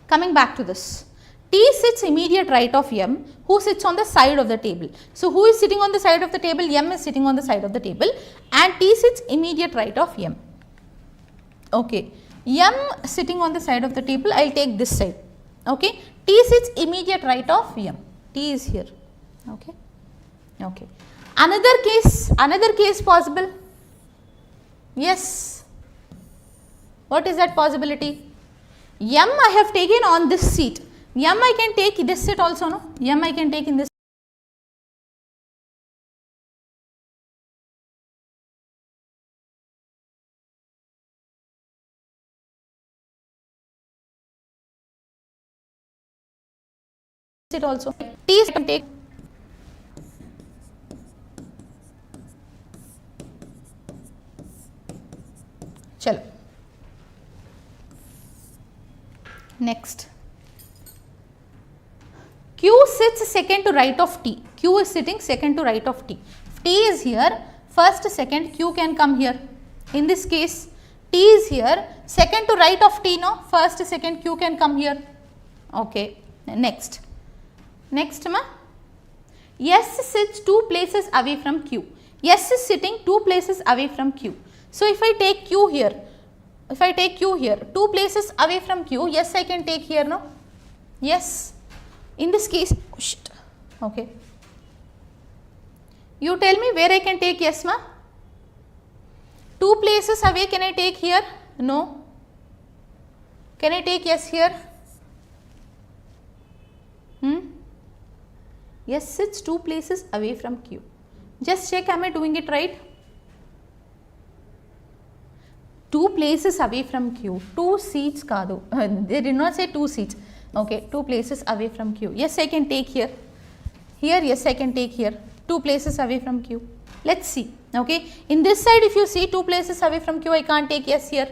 Coming back to this. T sits immediate right of M, who sits on the side of the table. So, who is sitting on the side of the table? M is sitting on the side of the table, and T sits immediate right of M. Okay. M sitting on the side of the table, I will take this side. Okay. T sits immediate right of M. T is here. Okay. Okay. Another case possible. Yes. What is that possibility? M I have taken on this seat. M I can take this seat also, no? M I can take in this. Seat also. T can take. Chalo. Next. Q sits second to right of T. Q is sitting second to right of T. If T is here, first, second, Q can come here. In this case, T is here, second to right of T, no? First, second, Q can come here. Okay. Next. Next, ma? S sits 2 places away from Q. S is sitting 2 places away from Q. So, if I take Q here, 2 places away from Q, yes, I can take here, no? Yes. In this case, okay. You tell me where I can take yes, ma? 2 places away, can I take here? No. Can I take yes here? Yes, sits 2 places away from Q. Just check, am I doing it right? 2 places away from Q. 2 seats kaadu. They did not say 2 seats. Okay, 2 places away from Q. Yes, I can take here. Here, yes, I can take here. 2 places away from Q. Let's see. Okay, in this side, if you see 2 places away from Q, I can't take yes here.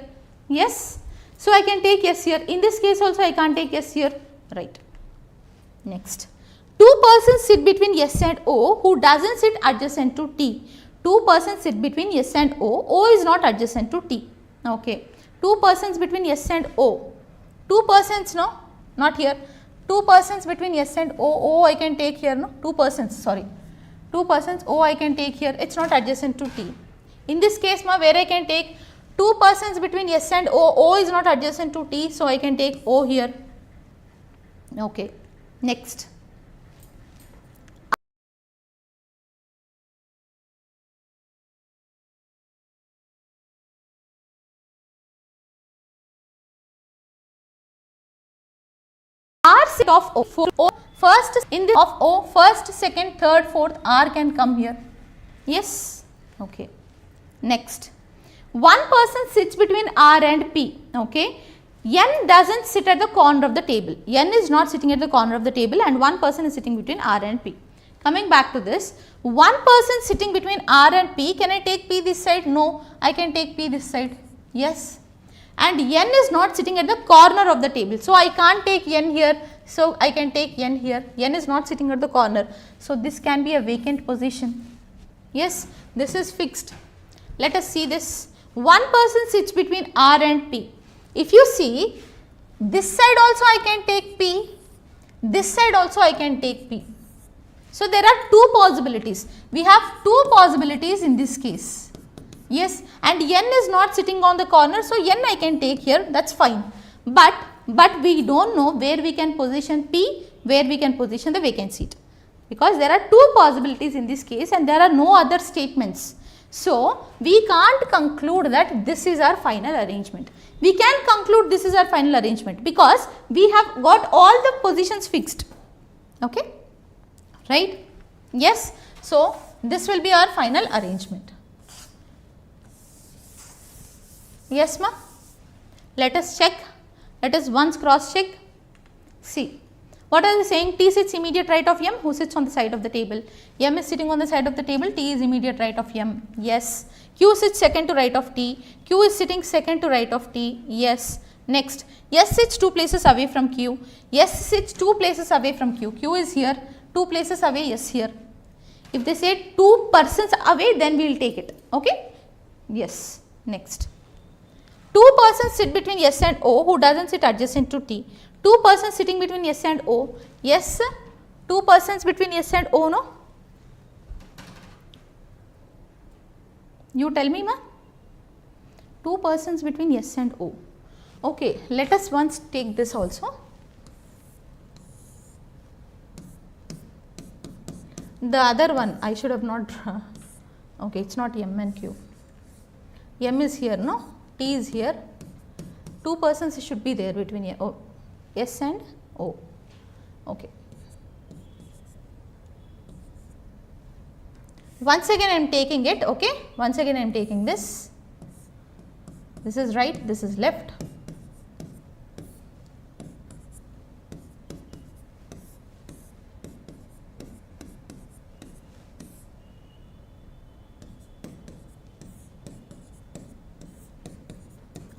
Yes, so I can take yes here. In this case also, I can't take yes here. Right. Next, 2 persons sit between S and O who doesn't sit adjacent to T. 2 persons sit between S and O. O is not adjacent to T. Okay, 2 persons between S and O. 2 persons, no, not here. 2 persons between S and O. O I can take here, no. 2 persons, sorry. 2 persons, O I can take here. It's not adjacent to T. In this case, ma, where I can take 2 persons between S and O. O is not adjacent to T, so I can take O here. Okay. Next. R set of O, first in this of O, first, second, third, fourth, R can come here. Yes. Okay. Next, one person sits between R and P. Okay. N doesn't sit at the corner of the table. N is not sitting at the corner of the table, and one person is sitting between R and P. Coming back to this, one person sitting between R and P, can I take P this side? No, I can take P this side. Yes. And N is not sitting at the corner of the table. So, I can't take N here. So, I can take N here. N is not sitting at the corner. So, this can be a vacant position. Yes, this is fixed. Let us see this. One person sits between R and P. If you see, this side also I can take P. This side also I can take P. So, there are 2 possibilities. We have 2 possibilities in this case. Yes, and N is not sitting on the corner, so N I can take here, that's fine. But we don't know where we can position P, where we can position the vacant seat, because there are 2 possibilities in this case and there are no other statements. So, we can't conclude that this is our final arrangement. We can conclude this is our final arrangement because we have got all the positions fixed. Okay, right? Yes, so this will be our final arrangement. Yes, ma? Let us check. Let us once cross check. See, what are they saying? T sits immediate right of M. Who sits on the side of the table? M is sitting on the side of the table. T is immediate right of M. Yes. Q sits second to right of T. Q is sitting second to right of T. Yes. Next, S sits 2 places away from Q. S sits 2 places away from Q. Q is here. 2 places away. Yes, here. If they say 2 persons away, then we will take it. Okay. Yes. Next. 2 persons sit between S and O who doesn't sit adjacent to T. 2 persons sitting between S and O. Yes, 2 persons between S and O, no? You tell me, ma? 2 persons between S and O. Okay, let us once take this also. The other one I should have not, okay, it's not M and Q. M is here, no? T is here. 2 persons should be there between S and O. Okay. Once again I am taking it, okay. Once again I am taking this. This is right, this is left.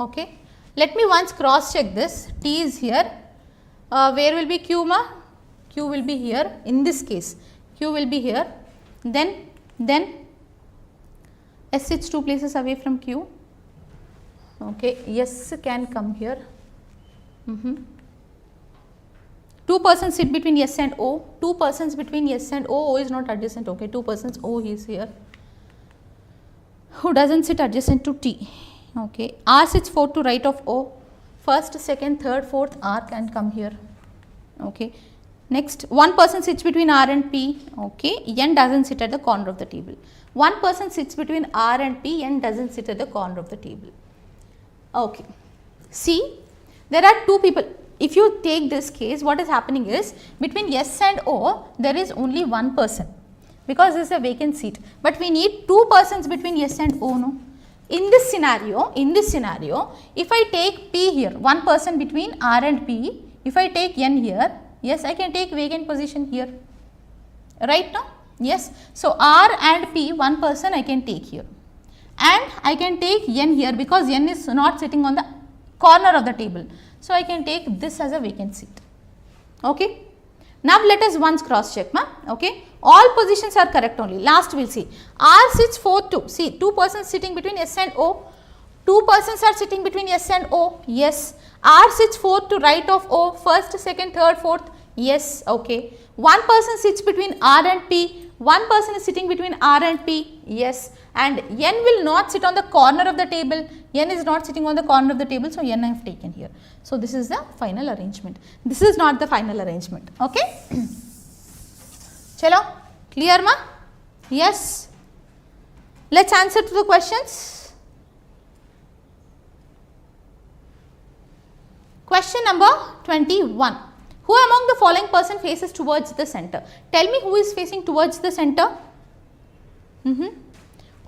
Okay. Let me once cross check this. T is here. Where will be Q, ma? Q will be here. In this case, Q will be here. Then S sits 2 places away from Q. Okay. S can come here. 2 persons sit between S and O. 2 persons between S and O. O is not adjacent. Okay. 2 persons O is here. Who doesn't sit adjacent to T? Okay. R sits 4 to right of O. First, second, third, fourth R can come here. Okay. Next, 1 person sits between R and P. Okay. N doesn't sit at the corner of the table. 1 person sits between R and P. N doesn't sit at the corner of the table. Okay. See, there are 2 people. If you take this case, what is happening is between S and O, there is only 1 person because this is a vacant seat. But we need 2 persons between S and O, no? in this scenario, if I take P here, one person between R and P, if I take N here, yes, I can take vacant position here, right now, yes. So, R and P, one person I can take here, and I can take N here because N is not sitting on the corner of the table. So, I can take this as a vacant seat, okay. Now, let us once cross check, ma, okay. All positions are correct only. Last we will see. R sits 4-2. See, 2 persons sitting between S and O. 2 persons are sitting between S and O. Yes. R sits 4 to right of O. First, second, third, fourth. Yes. Okay. 1 person sits between R and P. 1 person is sitting between R and P. Yes. And N will not sit on the corner of the table. N is not sitting on the corner of the table. So, N I have taken here. So, this is the final arrangement. This is not the final arrangement. Okay. Chalo, clear ma? Yes. Let's answer to the questions. Question number 21. Who among the following person faces towards the center? Tell me who is facing towards the center.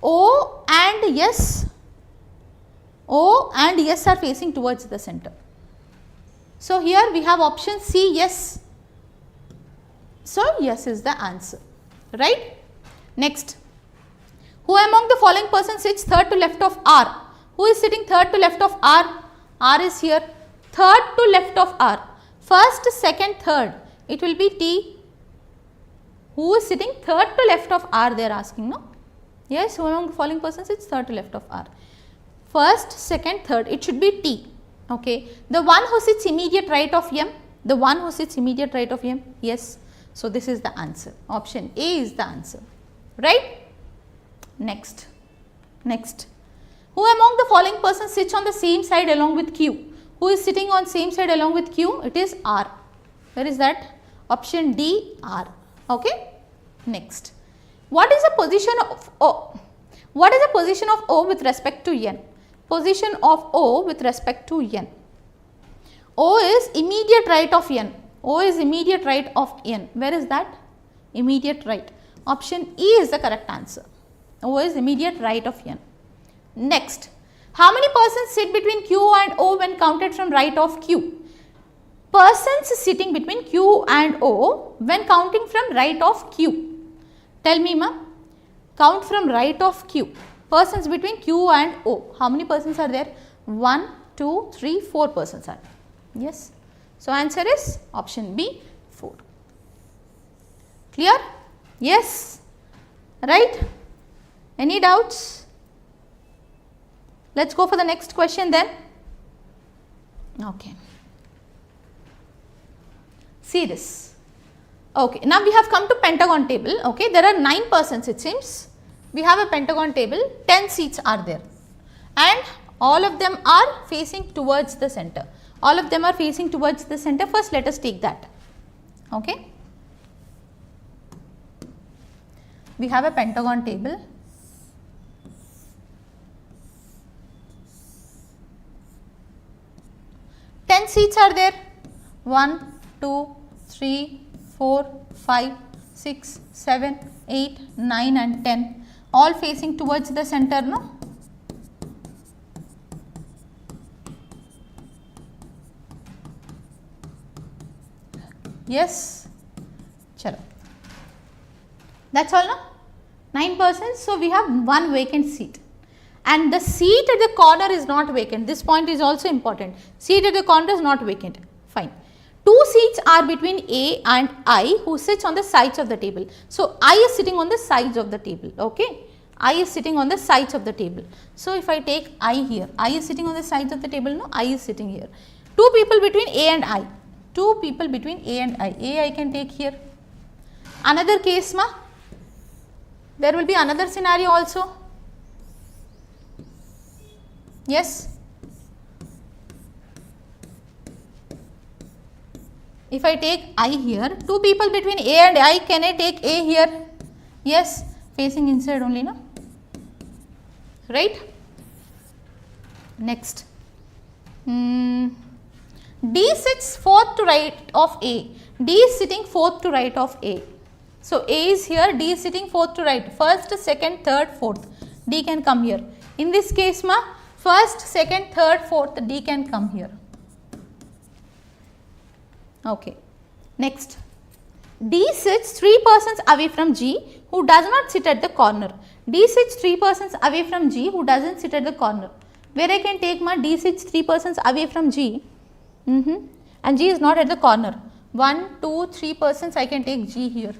O and S. O and S are facing towards the center. So, here we have option C, yes. So, yes is the answer, right. Next, who among the following person sits third to left of R? Who is sitting third to left of R? R is here, third to left of R. First, second, third, it will be T. Who is sitting third to left of R, they are asking, no? Yes, who among the following person sits third to left of R? First, second, third, it should be T, okay. The one who sits immediate right of M, the one who sits immediate right of M, yes. So, this is the answer, option A is the answer, right. Next, who among the following persons sits on the same side along with Q? Who is sitting on same side along with Q? It is R. Where is that? Option D, R, okay. Next, what is the position of O? What is the position of O with respect to N? Position of O with respect to N. O is immediate right of N. O is immediate right of N. Where is that? Immediate right. Option E is the correct answer. O is immediate right of N. Next, how many persons sit between Q and O when counted from right of Q? Persons sitting between Q and O when counting from right of Q. Tell me, ma. Count from right of Q. Persons between Q and O. How many persons are there? 1, 2, 3, 4 persons are there. Yes. So, answer is option B, 4. Clear? Yes. Right? Any doubts? Let us go for the next question then. Okay. See this. Okay. Now, we have come to pentagon table. Okay. There are 9 persons it seems. We have a pentagon table, 10 seats are there and all of them are facing towards the center. All of them are facing towards the center. First, let us take that. Okay. We have a pentagon table. Ten seats are there. 1, 2, 3, 4, 5, 6, 7, 8, 9 and 10. All facing towards the center, no? Yes. Chalo. That's all, no? 9 persons. So, we have 1 vacant seat. And the seat at the corner is not vacant. This point is also important. Seat at the corner is not vacant. Fine. 2 seats are between A and I who sits on the sides of the table. So, I is sitting on the sides of the table, okay. I is sitting on the sides of the table. So, if I take I here, I is sitting on the sides of the table, no, I is sitting here. 2 people between A and I, 2 people between A and I. A I can take here. Another case, ma, there will be another scenario also. Yes. If I take I here, 2 people between A and I, can I take A here? Yes, facing inside only, no? Right? Next. D sits 4th to right of A. D is sitting 4th to right of A. So, A is here, D is sitting 4th to right. First, second, third, fourth. D can come here. In this case ma, first, second, third, fourth D can come here. Okay. Next, D sits 3 persons away from G who does not sit at the corner. D sits 3 persons away from G who does not sit at the corner. Where I can take my D sits 3 persons away from G and G is not at the corner. 1, 2, 3 persons I can take G here.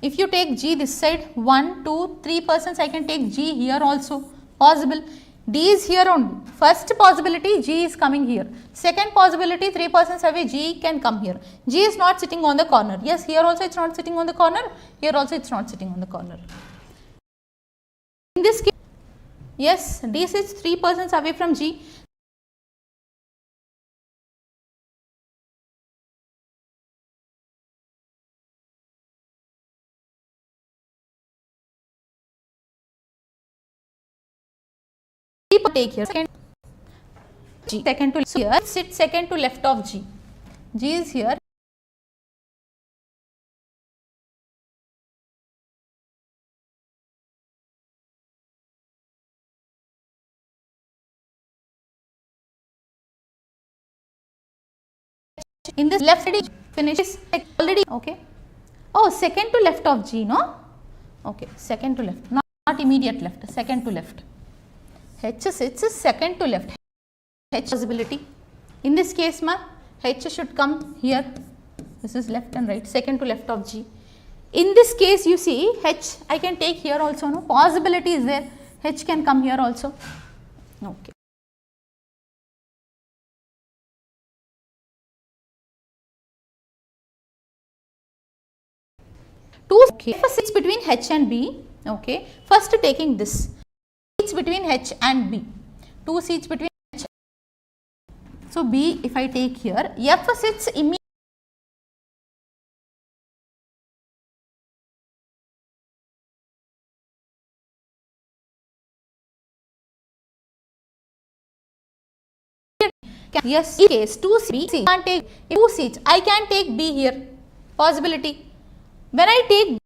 If you take G this side, 1, 2, 3 persons I can take G here also, possible. D is here only. First possibility, G is coming here. Second possibility, 3 persons away, G can come here. G is not sitting on the corner. Yes, here also it is not sitting on the corner. Here also it is not sitting on the corner. In this case, yes, D sits 3 persons away from G. Take here second G, second to here, sit second to left of G. G is here. In this left side finishes already. Okay. Oh, second to left of G, no? Okay, second to left, not immediate left, second to left. H sits second to left. H possibility. In this case ma, H should come here. This is left and right, second to left of G. In this case you see H I can take here also, no? Possibility is there. H can come here also. Okay. Two sits between H and B. Okay. First taking this. Seats between H and B. 2 seats between H. So B if I take here, F sits immediately. Yes, in case 2 seats, I can take 2 seats. I can take B here. Possibility. When I take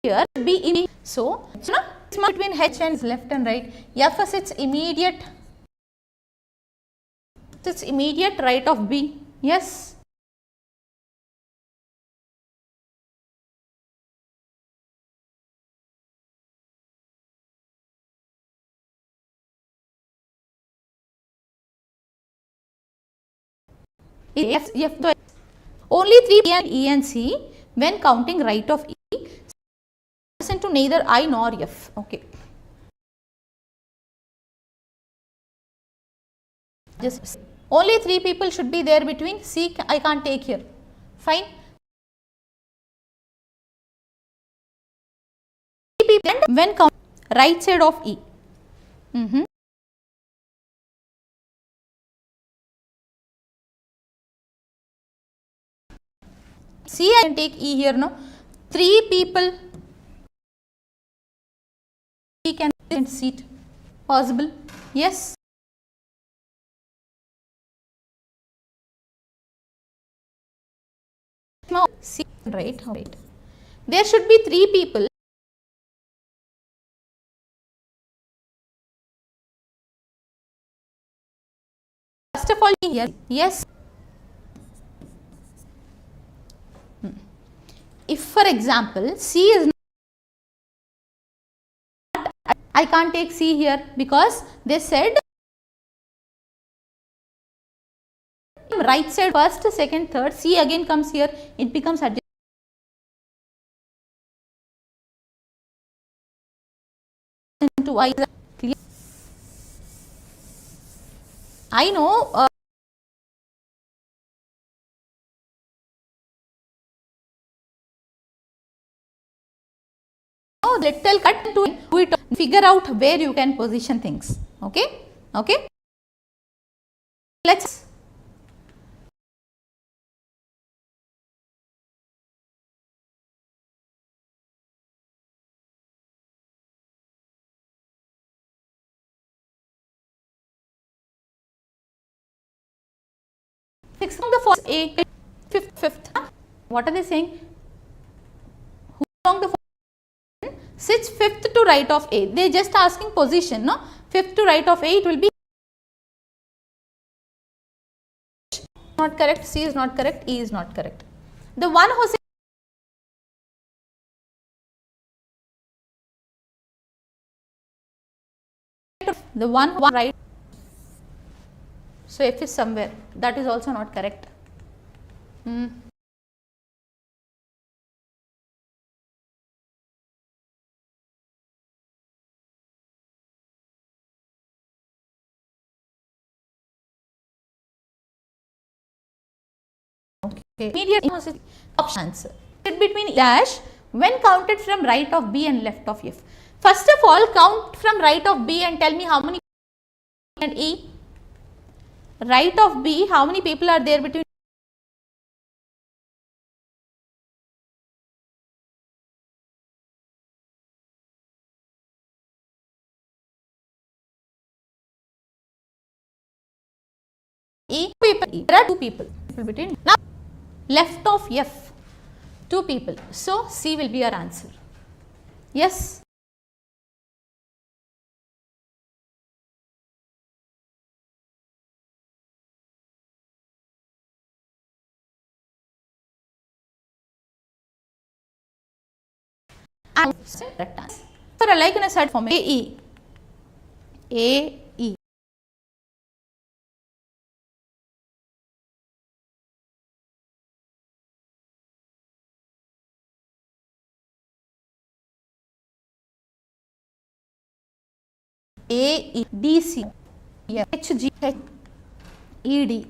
here B in, so between H and left and right, F sits immediate right of B. Yes. F only 3 P and E and C when counting right of E to neither I nor F. Okay. Just only 3 people should be there between C I can't take here. Fine. 3 people when counting right side of E. C I can take E here, no? 3 people E can seat. Possible? Yes. C, right. There should be 3 people. First of all here, yes. If for example C is not, I can't take C here because they said right side first, second, third, C again comes here, it becomes adjacent to I. Clear? I know. Little cut to do it, figure out where you can position things. Okay. Let's 6th along the fourth A, 5th. What are they saying? Who along the fourth sits 5th to right of A? They just asking position, no? 5th to right of A, it will be not correct, C is not correct, E is not correct. The one who sits the one who right, so F is somewhere, that is also not correct. Okay, immediate options between dash when counted from right of B and left of F. First of all, count from right of B and tell me how many and E. Right of B, how many people are there between E? People. There are 2 people between. Now, left of F, 2 people. So, C will be your answer. Yes. And rectangle. For a like in a set form, AE. AE. AE, DC, HG, ED.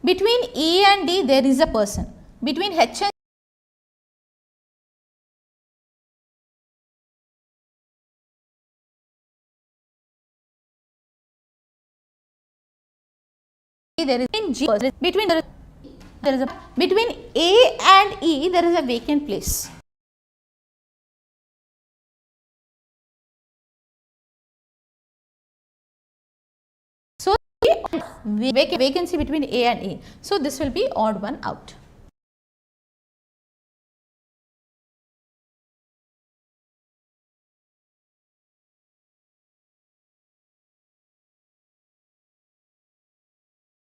Between E and D, there is a person. Between H and D, there is G. Between there is a between A and E, there is a vacant place. So, vacancy between A and E. So, this will be odd one out.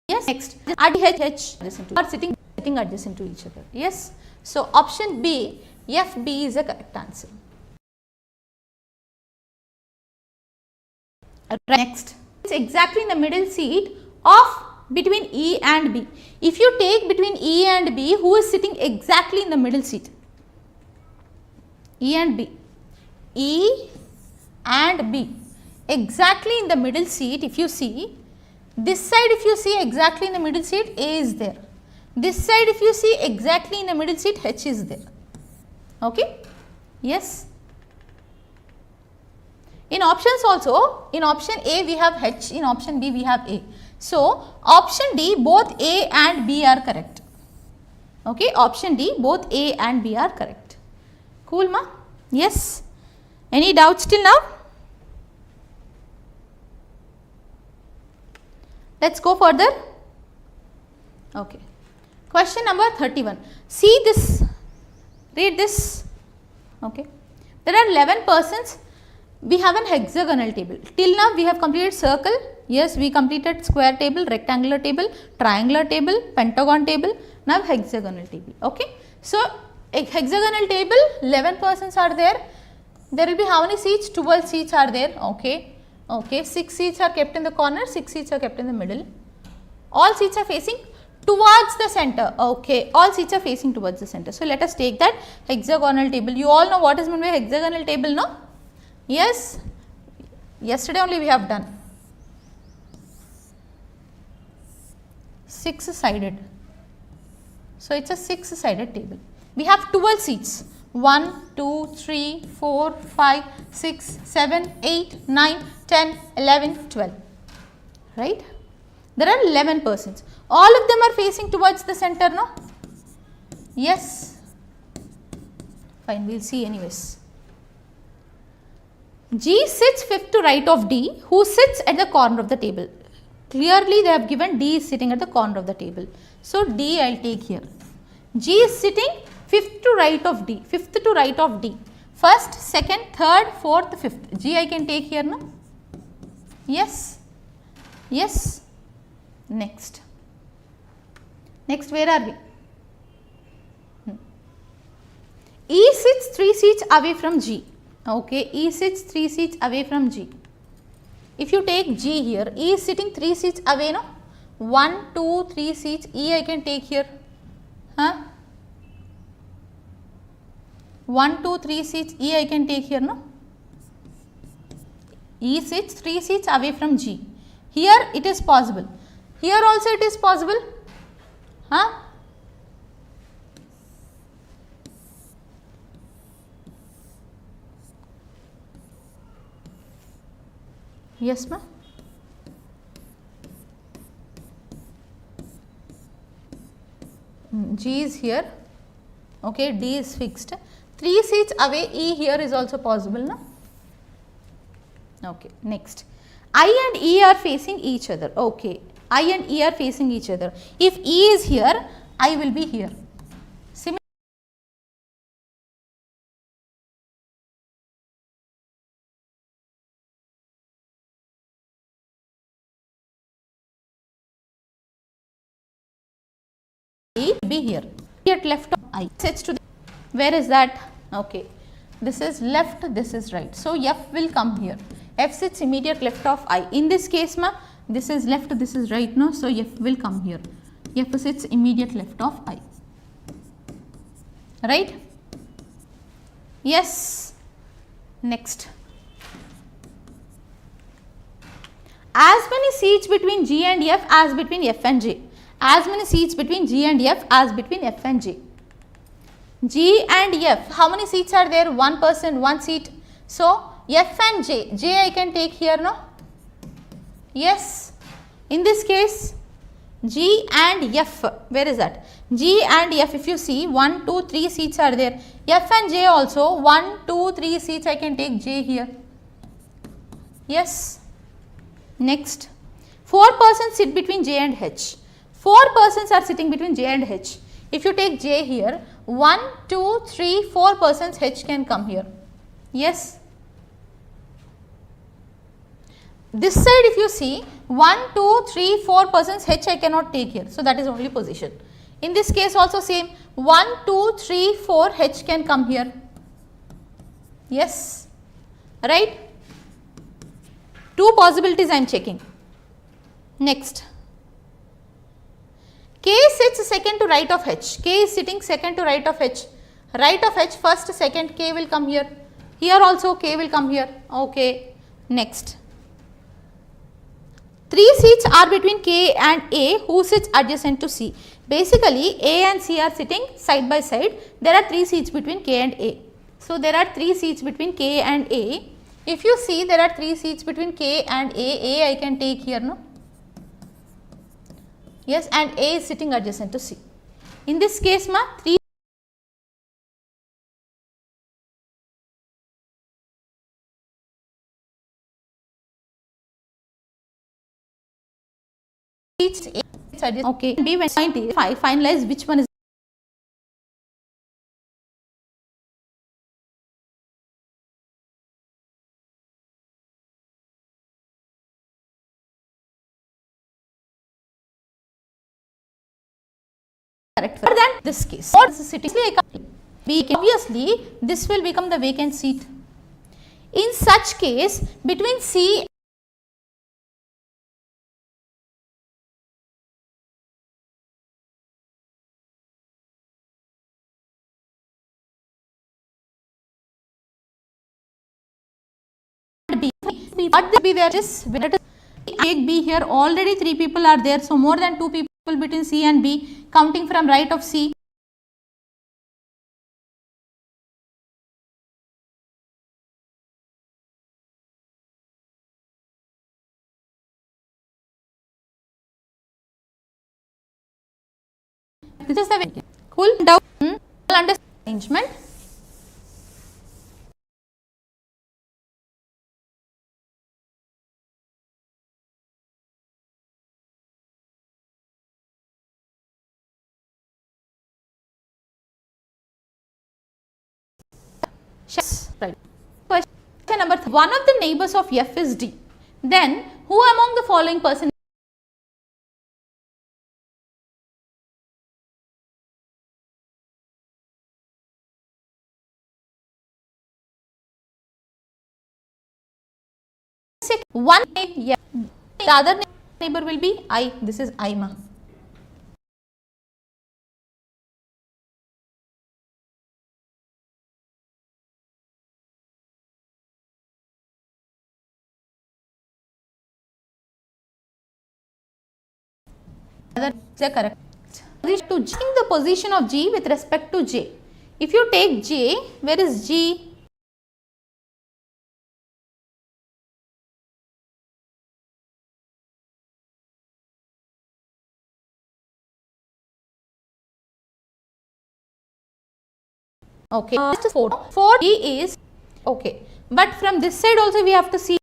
Yes. Next, RDH are sitting adjacent to each other. Yes. So, option B, FB is a correct answer. Next, it's exactly in the middle seat of between E and B. If you take between E and B, who is sitting exactly in the middle seat? E and B. E and B. Exactly in the middle seat, if you see, this side if you see exactly in the middle seat, A is there. This side if you see exactly in the middle seat, H is there. Okay? Yes. In options also, in option A we have H, in option B we have A. So, option D, both A and B are correct. Okay, option D, both A and B are correct. Cool ma? Yes. Any doubts till now? Let's go further. Okay. Question number 31. See this, read this. Okay. There are 11 persons. We have an hexagonal table. Till now we have completed circle. Yes, we completed square table, rectangular table, triangular table, pentagon table. Now hexagonal table. Okay. So, a hexagonal table, 11 persons are there. There will be how many seats? 12 seats are there. Okay. Okay. 6 seats are kept in the corner, 6 seats are kept in the middle. All seats are facing towards the center. Okay. All seats are facing towards the center. So, let us take that hexagonal table. You all know what is meant by hexagonal table, no? Yes. Yesterday only we have done. 6-sided. So, it is a 6-sided table. We have 12 seats. 1, 2, 3, 4, 5, 6, 7, 8, 9, 10, 11, 12. Right? There are 11 persons. All of them are facing towards the center, no? Yes. Fine, we will see anyways. G sits fifth to right of D, who sits at the corner of the table. Clearly they have given D is sitting at the corner of the table. So D I will take here. G is sitting fifth to right of D, fifth to right of D. First, second, third, fourth, fifth. G I can take here, no? Yes. Yes. Next. Next, where are we? E sits 3 seats away from G. Okay, E sits 3 seats away from G. If you take G here, E is sitting 3 seats away, no? 1, 2, 3 seats, E I can take here. Huh? 1, 2, 3 seats, E I can take here, no? E sits 3 seats away from G. Here it is possible. Here also it is possible. Huh? Yes, ma'am. G is here. Okay, D is fixed. 3 seats away, E here is also possible, no? Okay, next. I and E are facing each other. Okay, I and E are facing each other. If E is here, I will be here. Be here. At left of I sits to the, where is that? Okay, this is left, this is right. So F will come here. F sits immediate left of I. In this case, ma, this is left, this is right, no? So F will come here. F sits immediate left of I. Right? Yes. Next. As many seats between G and F as between F and J. As many seats between G and F as between F and J. G and F, how many seats are there? One person, one seat. So, F and J, J I can take here, no? Yes. In this case, G and F, where is that? G and F, if you see, 1, 2, 3 seats are there. F and J also, 1, 2, 3 seats I can take J here. Yes. Next, 4 persons sit between J and H. 4 persons are sitting between J and H. If you take J here, 1, 2, 3, 4 persons H can come here. Yes. This side if you see, 1, 2, 3, 4 persons H I cannot take here. So, that is only position. In this case also same, 1, 2, 3, 4 H can come here. Yes. Right. 2 possibilities I am checking. Next. K sits second to right of H. K is sitting second to right of H. Right of H, first, second, K will come here. Here also K will come here. Okay. Next. 3 seats are between K and A, who sits adjacent to C. Basically, A and C are sitting side by side. There are 3 seats between K and A. So, there are 3 seats between K and A. If you see, there are 3 seats between K and A I can take here, no? Yes, and A is sitting adjacent to C. In this case, ma, 3 seats A is adjacent. Okay, B when point is finalize which one is correct for than this case. What is the sitting? Obviously, this will become the vacant seat. In such case, between C and B, what will be there is take B here, already 3 people are there. So, more than 2 people between C and B, counting from right of C. This is the way. Cool. Down. Understand arrangement. Right. Question number 3. One of the neighbors of F is D. Then who among the following person one neighbor, the other neighbor will be I. This is I, ma. That is the correct. To change the position of G with respect to J. If you take J, where is G? Okay, 4. 4 G is okay, but from this side also we have to see.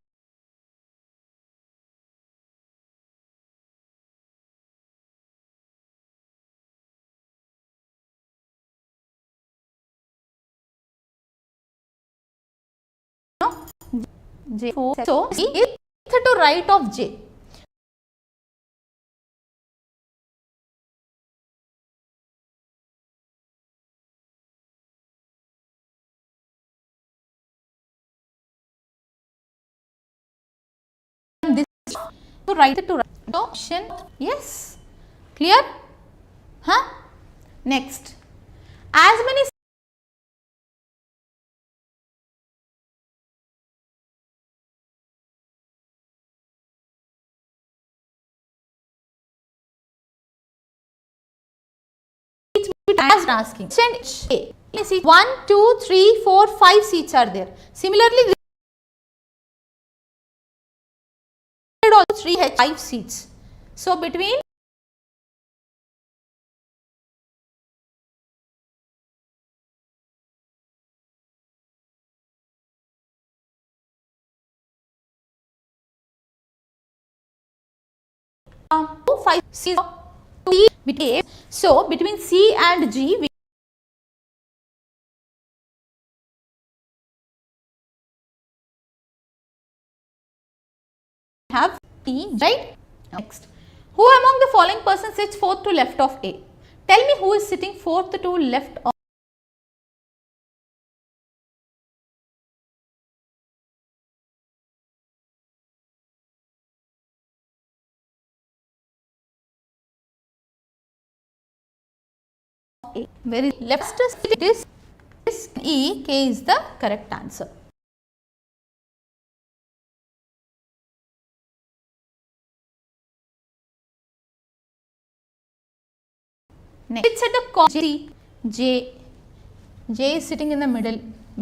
J 4. So G is to right of J. This to right to right. Option yes. Clear? Huh? Next, as many as asking. A. 1, 2, 3, 4, 5 seats are there. Similarly, also 3 H 5 seats. So between two 5 seats between so between C and G we have T, right? Next, who among the following persons sits fourth to left of A? Tell me who is sitting fourth to left of A. Where is left is this E, K is the correct answer. Next, it's at the corner. J is sitting in the middle.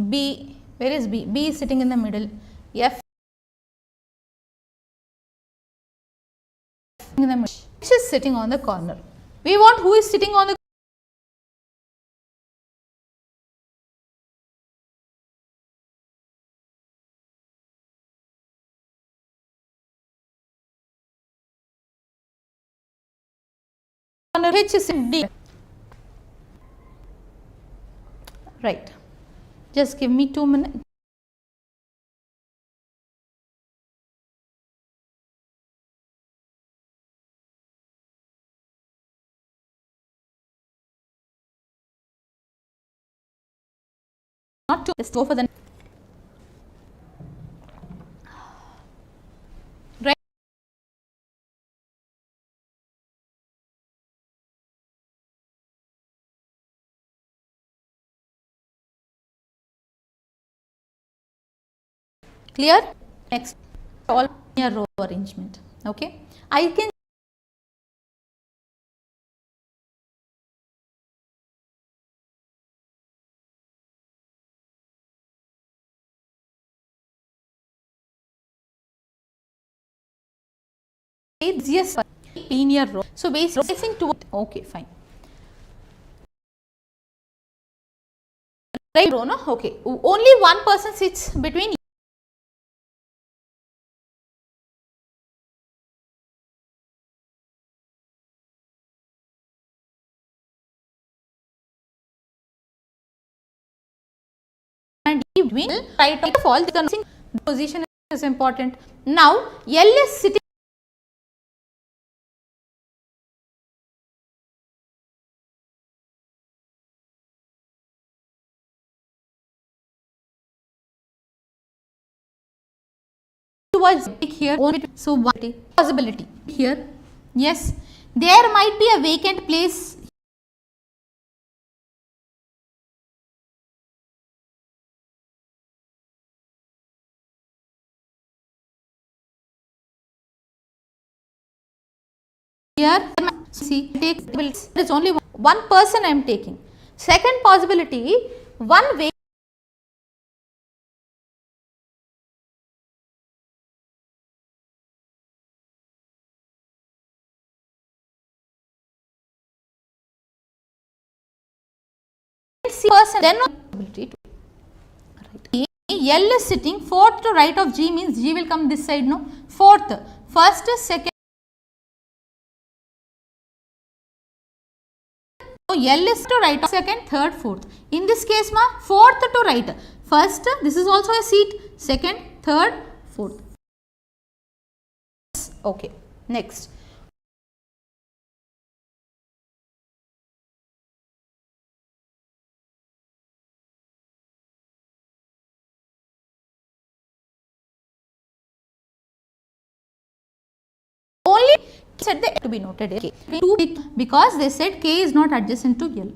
B, where is B? B is sitting in the middle. F in the middle. H is sitting on the corner. We want who is sitting on the corner. H is in D. Right. Just give me 2 minutes. Not to let's go for the right. Clear? Next, all linear row arrangement. Okay. I can say yes linear row. So basically facing to okay fine. Right row no? Okay. Only one person sits between and between right of all the position is important. Now L is sitting towards here only, so one possibility here. Yes, there might be a vacant place here. See, take there is only one person I am taking. Second possibility, one vacant person, then possibility to right. L is sitting fourth to right of G means G will come this side, no? Fourth, first, second. So L is to right of second, third, fourth. In this case, ma, fourth to right. First, this is also a seat. Second, third, fourth. Okay. Next. Only said they to be noted here. Because they said K is not adjacent to L.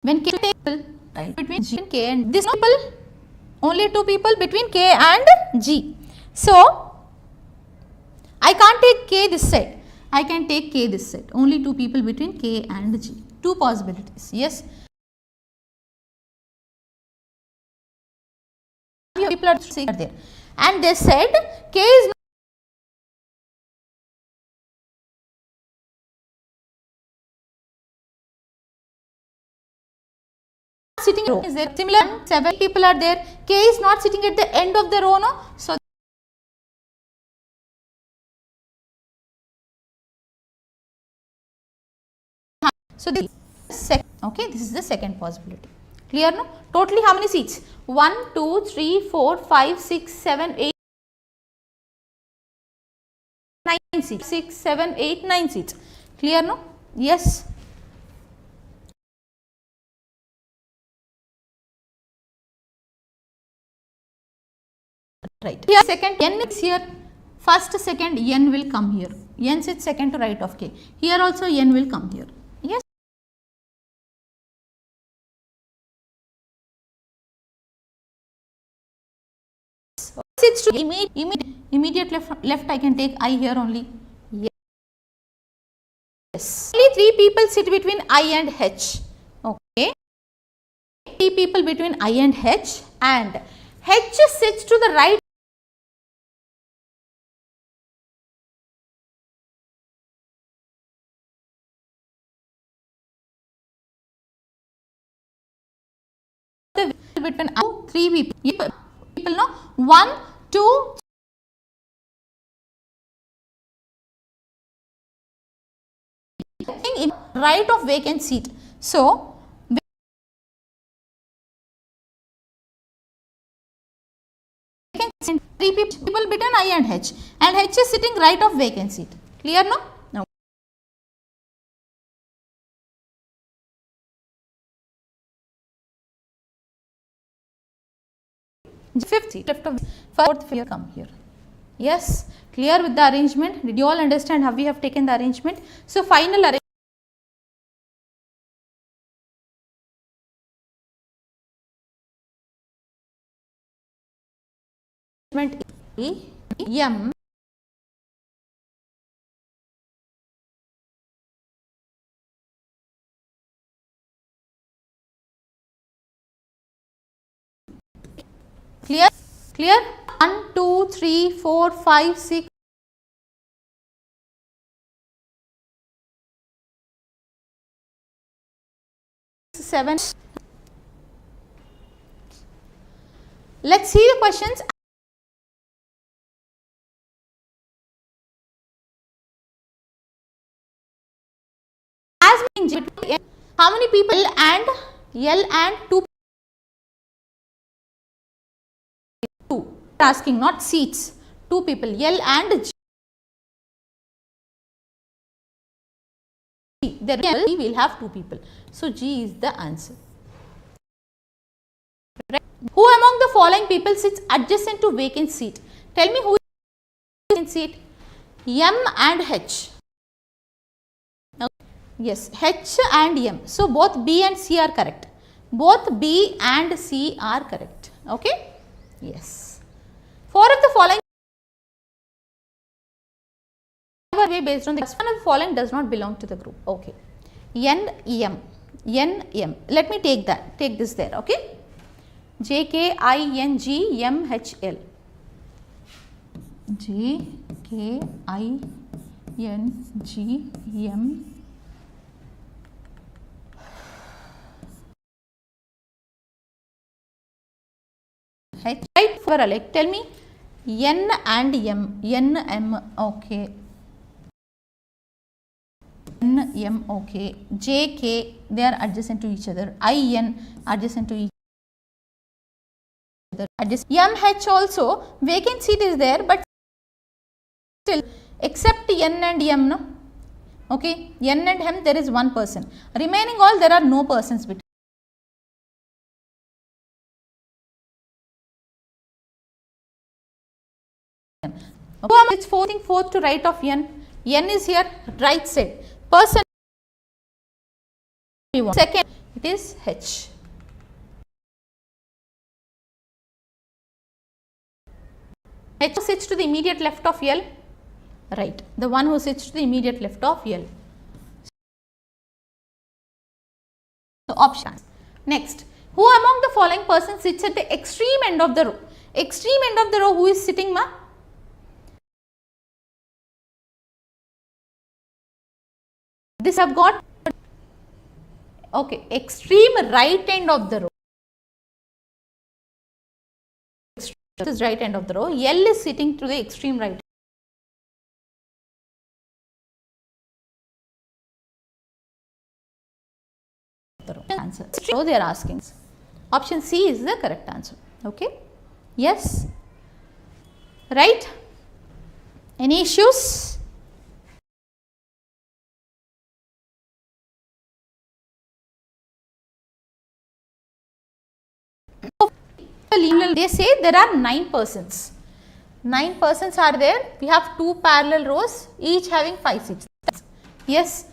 When K take between G and K, and this people, only two people between K and G. So I can't take K this side. I can take K this side. Only two people between K and G. Two possibilities. Yes. People are there. And they said K is not sitting in row. Is there similar? 7 people are there. K is not sitting at the end of the row, no? So this is second, okay, this is the second possibility. Clear, no? Totally how many seats? 1, 2, 3, 4, 5, 6, 7, 8, 9 seats. 6, 7, 8, 9 seats. Clear, no? Yes. Right. Here second N is here. First, second N will come here. N sits second to right of K. Here also N will come here. Yes. Sits to immediate left I can take I here only. Yes. Only 3 people sit between I and H. Okay. 3 people between I and H, and H sits to the right. Between 3 people, no? 1, 2, in right of vacant seat. So vacant seat, 3 people between I and H is sitting right of vacant seat. Clear, no? No. Fifth seat, left of fourth here, come here. Yes, clear with the arrangement. Did you all understand how we have taken the arrangement? So final arrangement is M clear. 1, 2, 3, 4, 5, 6, 7. Let's see the questions. How many people? L and 2. Asking, not seats. 2 people. L and G. There we will have 2 people. So G is the answer. Right. Who among the following people sits adjacent to vacant seat? Tell me who is vacant seat? M and H. Okay. Yes, H and M. So both B and C are correct. Both B and C are correct. Okay. Yes. 4 of the following based on the one of the following does not belong to the group. Okay. N, M. N, M. Let me take that. Take this there. Okay. J, K, I, N, G, M, H, L. J, K, I, N, G, M. H. Right for Alec. Tell me N and M. N, M. Okay. N, M. Okay. J, K. They are adjacent to each other. I, N adjacent to each other. M, H also vacant seat is there, but still except N and M, no. Okay. N and M there is one person. Remaining all there are no persons between. Okay. It's fourth to right of N. N is here right side. Person second it is H. H sits to the immediate left of L. Right. The one who sits to the immediate left of L. So option. Next. Who among the following persons sits at the extreme end of the row? Extreme end of the row, who is sitting, ma? This have got, okay, extreme right end of the row. This is right end of the row. L is sitting to the extreme right. Answer. So they are asking. Option C is the correct answer. Okay. Yes. Right. Any issues? They say there are 9 persons. 9 persons are there. We have 2 parallel rows, each having 5 seats. Yes.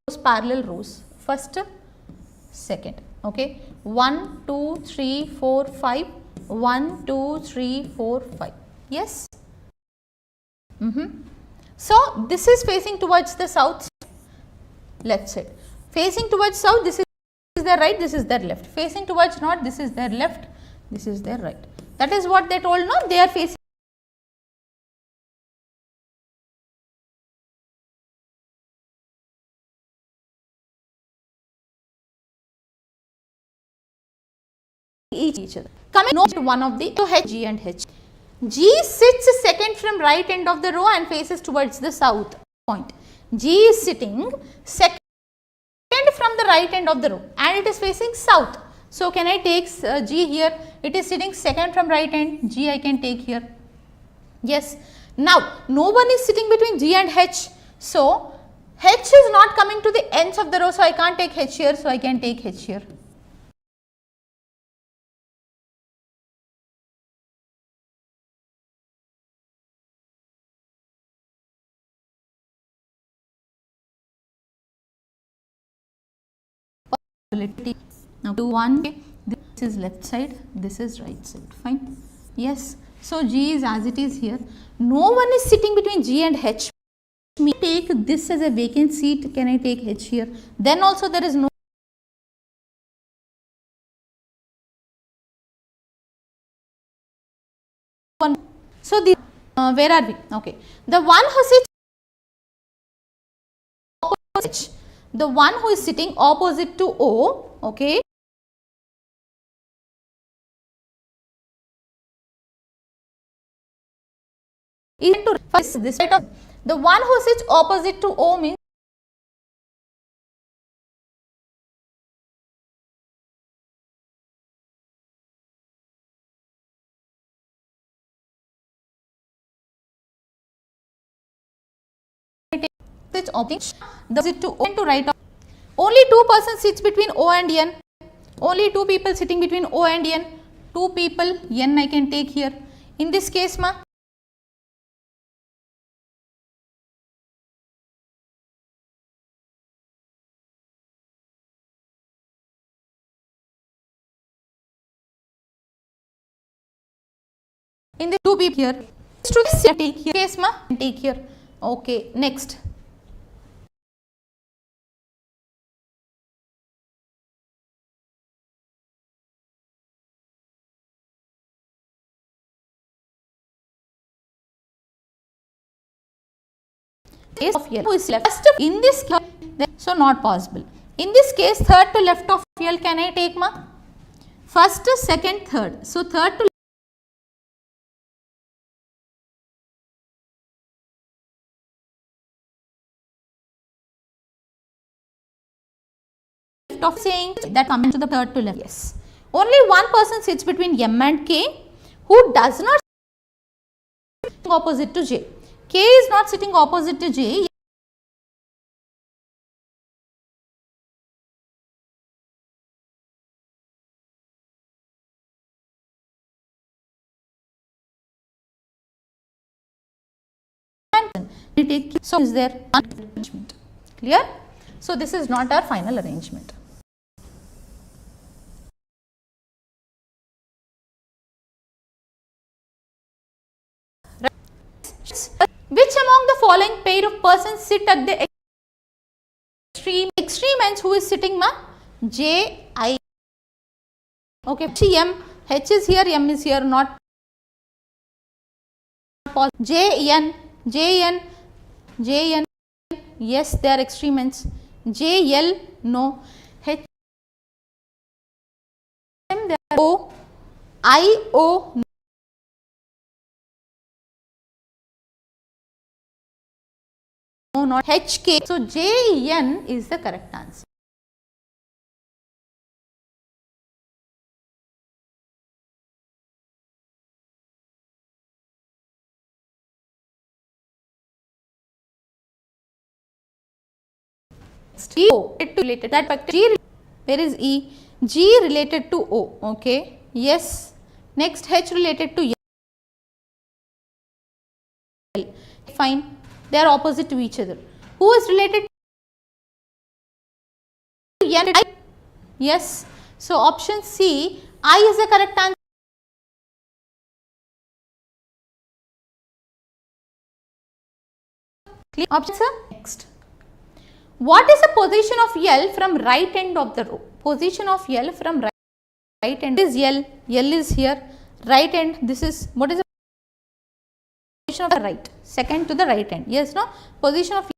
Those parallel rows. First, second. Okay. 1, 2, 3, 4, 5. 1, 2, 3, 4, 5. Yes. So this is facing towards the south, left side. Facing towards south, this is their right, this is their left. Facing towards north, this is their left, this is their right. That is what they told, no? They are facing each other. Coming to one of the H, G and H. G sits second from right end of the row and faces towards the south point. G is sitting second from the right end of the row and it is facing south. So can I take G here? It is sitting second from right end. G I can take here. Yes. Now no one is sitting between G and H. So H is not coming to the ends of the row. So I can't take H here. So I can take H here. Now do one, this is left side, this is right side, fine. Yes, so G is as it is here. No one is sitting between G and H. Me take this as a vacant seat, can I take H here? Then also there is no one. So the where are we? Okay, the one who sits opposite, the one who is sitting opposite to O, okay, is to this side of the one who sits opposite to O means It's opposite the opposite to O and to right of. Only 2 persons sits between O and N. Only 2 people sitting between O and N. 2 people, N I can take here. In this case, ma, in the 2 people here, to this take here, case ma, take here. Okay, next. Case of L, who is left? First, in this case, so not possible. In this case, third to left of L, can I take ma? First, second, third. So third to left of saying that coming to the third to left. Yes. Only one person sits between M and K who does not sit opposite to J. K is not sitting opposite to J. So is there arrangement? Clear? So this is not our final arrangement. Which among the following pair of persons sit at the extreme ends? Who is sitting ma? J, I. Okay, M, H is here, M is here, not J, N, J, N, J, N, yes, they are extreme ends. J, L, no. H, M, there are O, I, O, no. No, not HK. So, JN is the correct answer. G related that G, where is E? G related to O. Okay. Yes. Next, H related to L. Fine. They are opposite to each other. Who is related to N? I? Yes. So, option C, I is the correct answer. Option sir. Next. What is the position of L from right end of the row? Position of L from right end is L. L is here. Right end. This is what is the position of the right? Second to the right end. Yes, no? Position of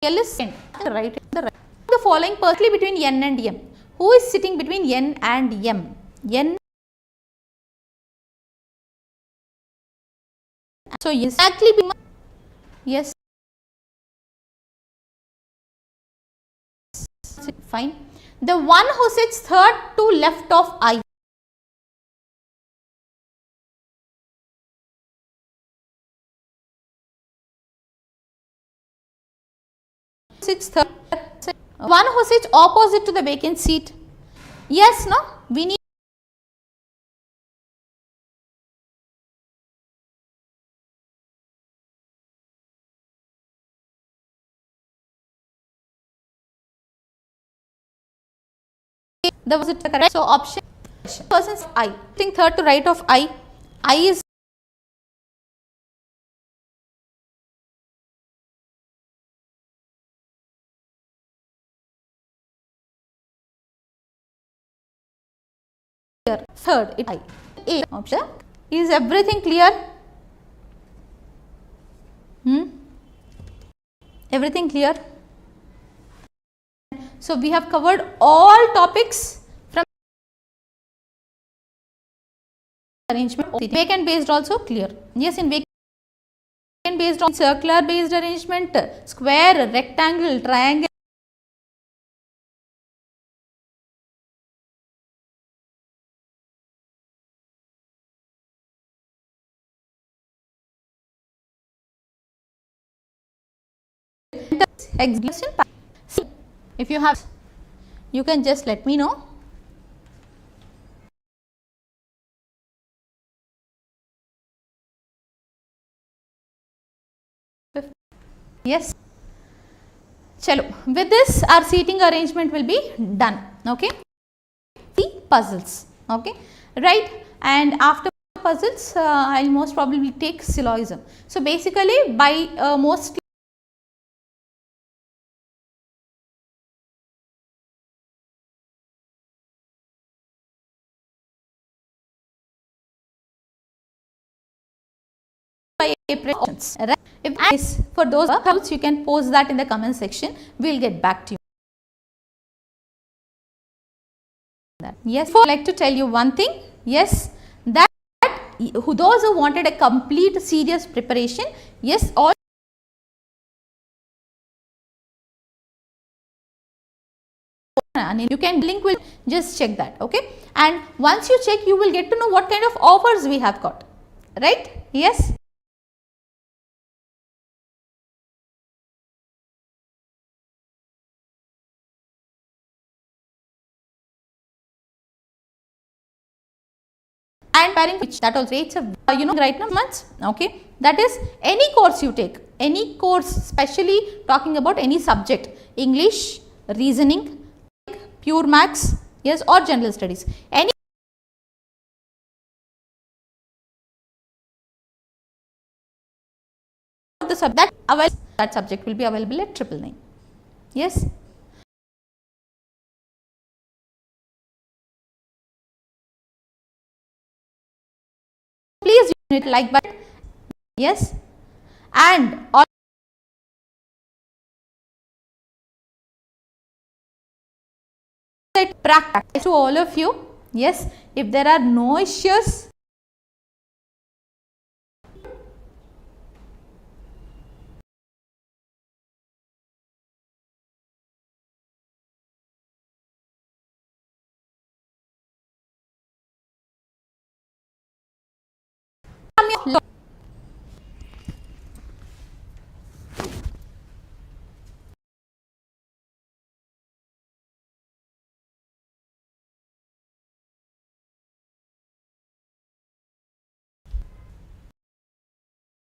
L is second. The right. The following personally between N and M. Who is sitting between N and M? N. So exactly. Yes. Fine. The one who sits third to left of I. Sits third. One who sits opposite to the vacant seat. Yes, no? We need the was it correct? So option persons I. Sitting third to right of I. I is here. Third it I. A option. Is everything clear? Everything clear? So we have covered all topics from arrangement. Vacant based also clear. Yes, in vacant based on circular based arrangement, square, rectangle, triangle. execution. If you have, you can just let me know. Yes. Chalo. With this, our seating arrangement will be done. Okay. The puzzles. Okay. Right. And after puzzles, I'll most probably take syllogism. So basically, by mostly by April options. Right. If for those doubts, you can post that in the comment section. We'll get back to you. Yes, I would like to tell you one thing. Yes, that those who wanted a complete serious preparation, yes, all Anil, you can link will just check that. Okay, and once you check, you will get to know what kind of offers we have got. Right? Yes. And pairing which that also it's a right now months. Okay, that is any course you take, any course, especially talking about any subject, English, reasoning, pure maths, yes, or general studies, any of the subject that subject will be available at 999. Yes. Please hit like button. Yes, and all practice to all of you. Yes, if there are no issues,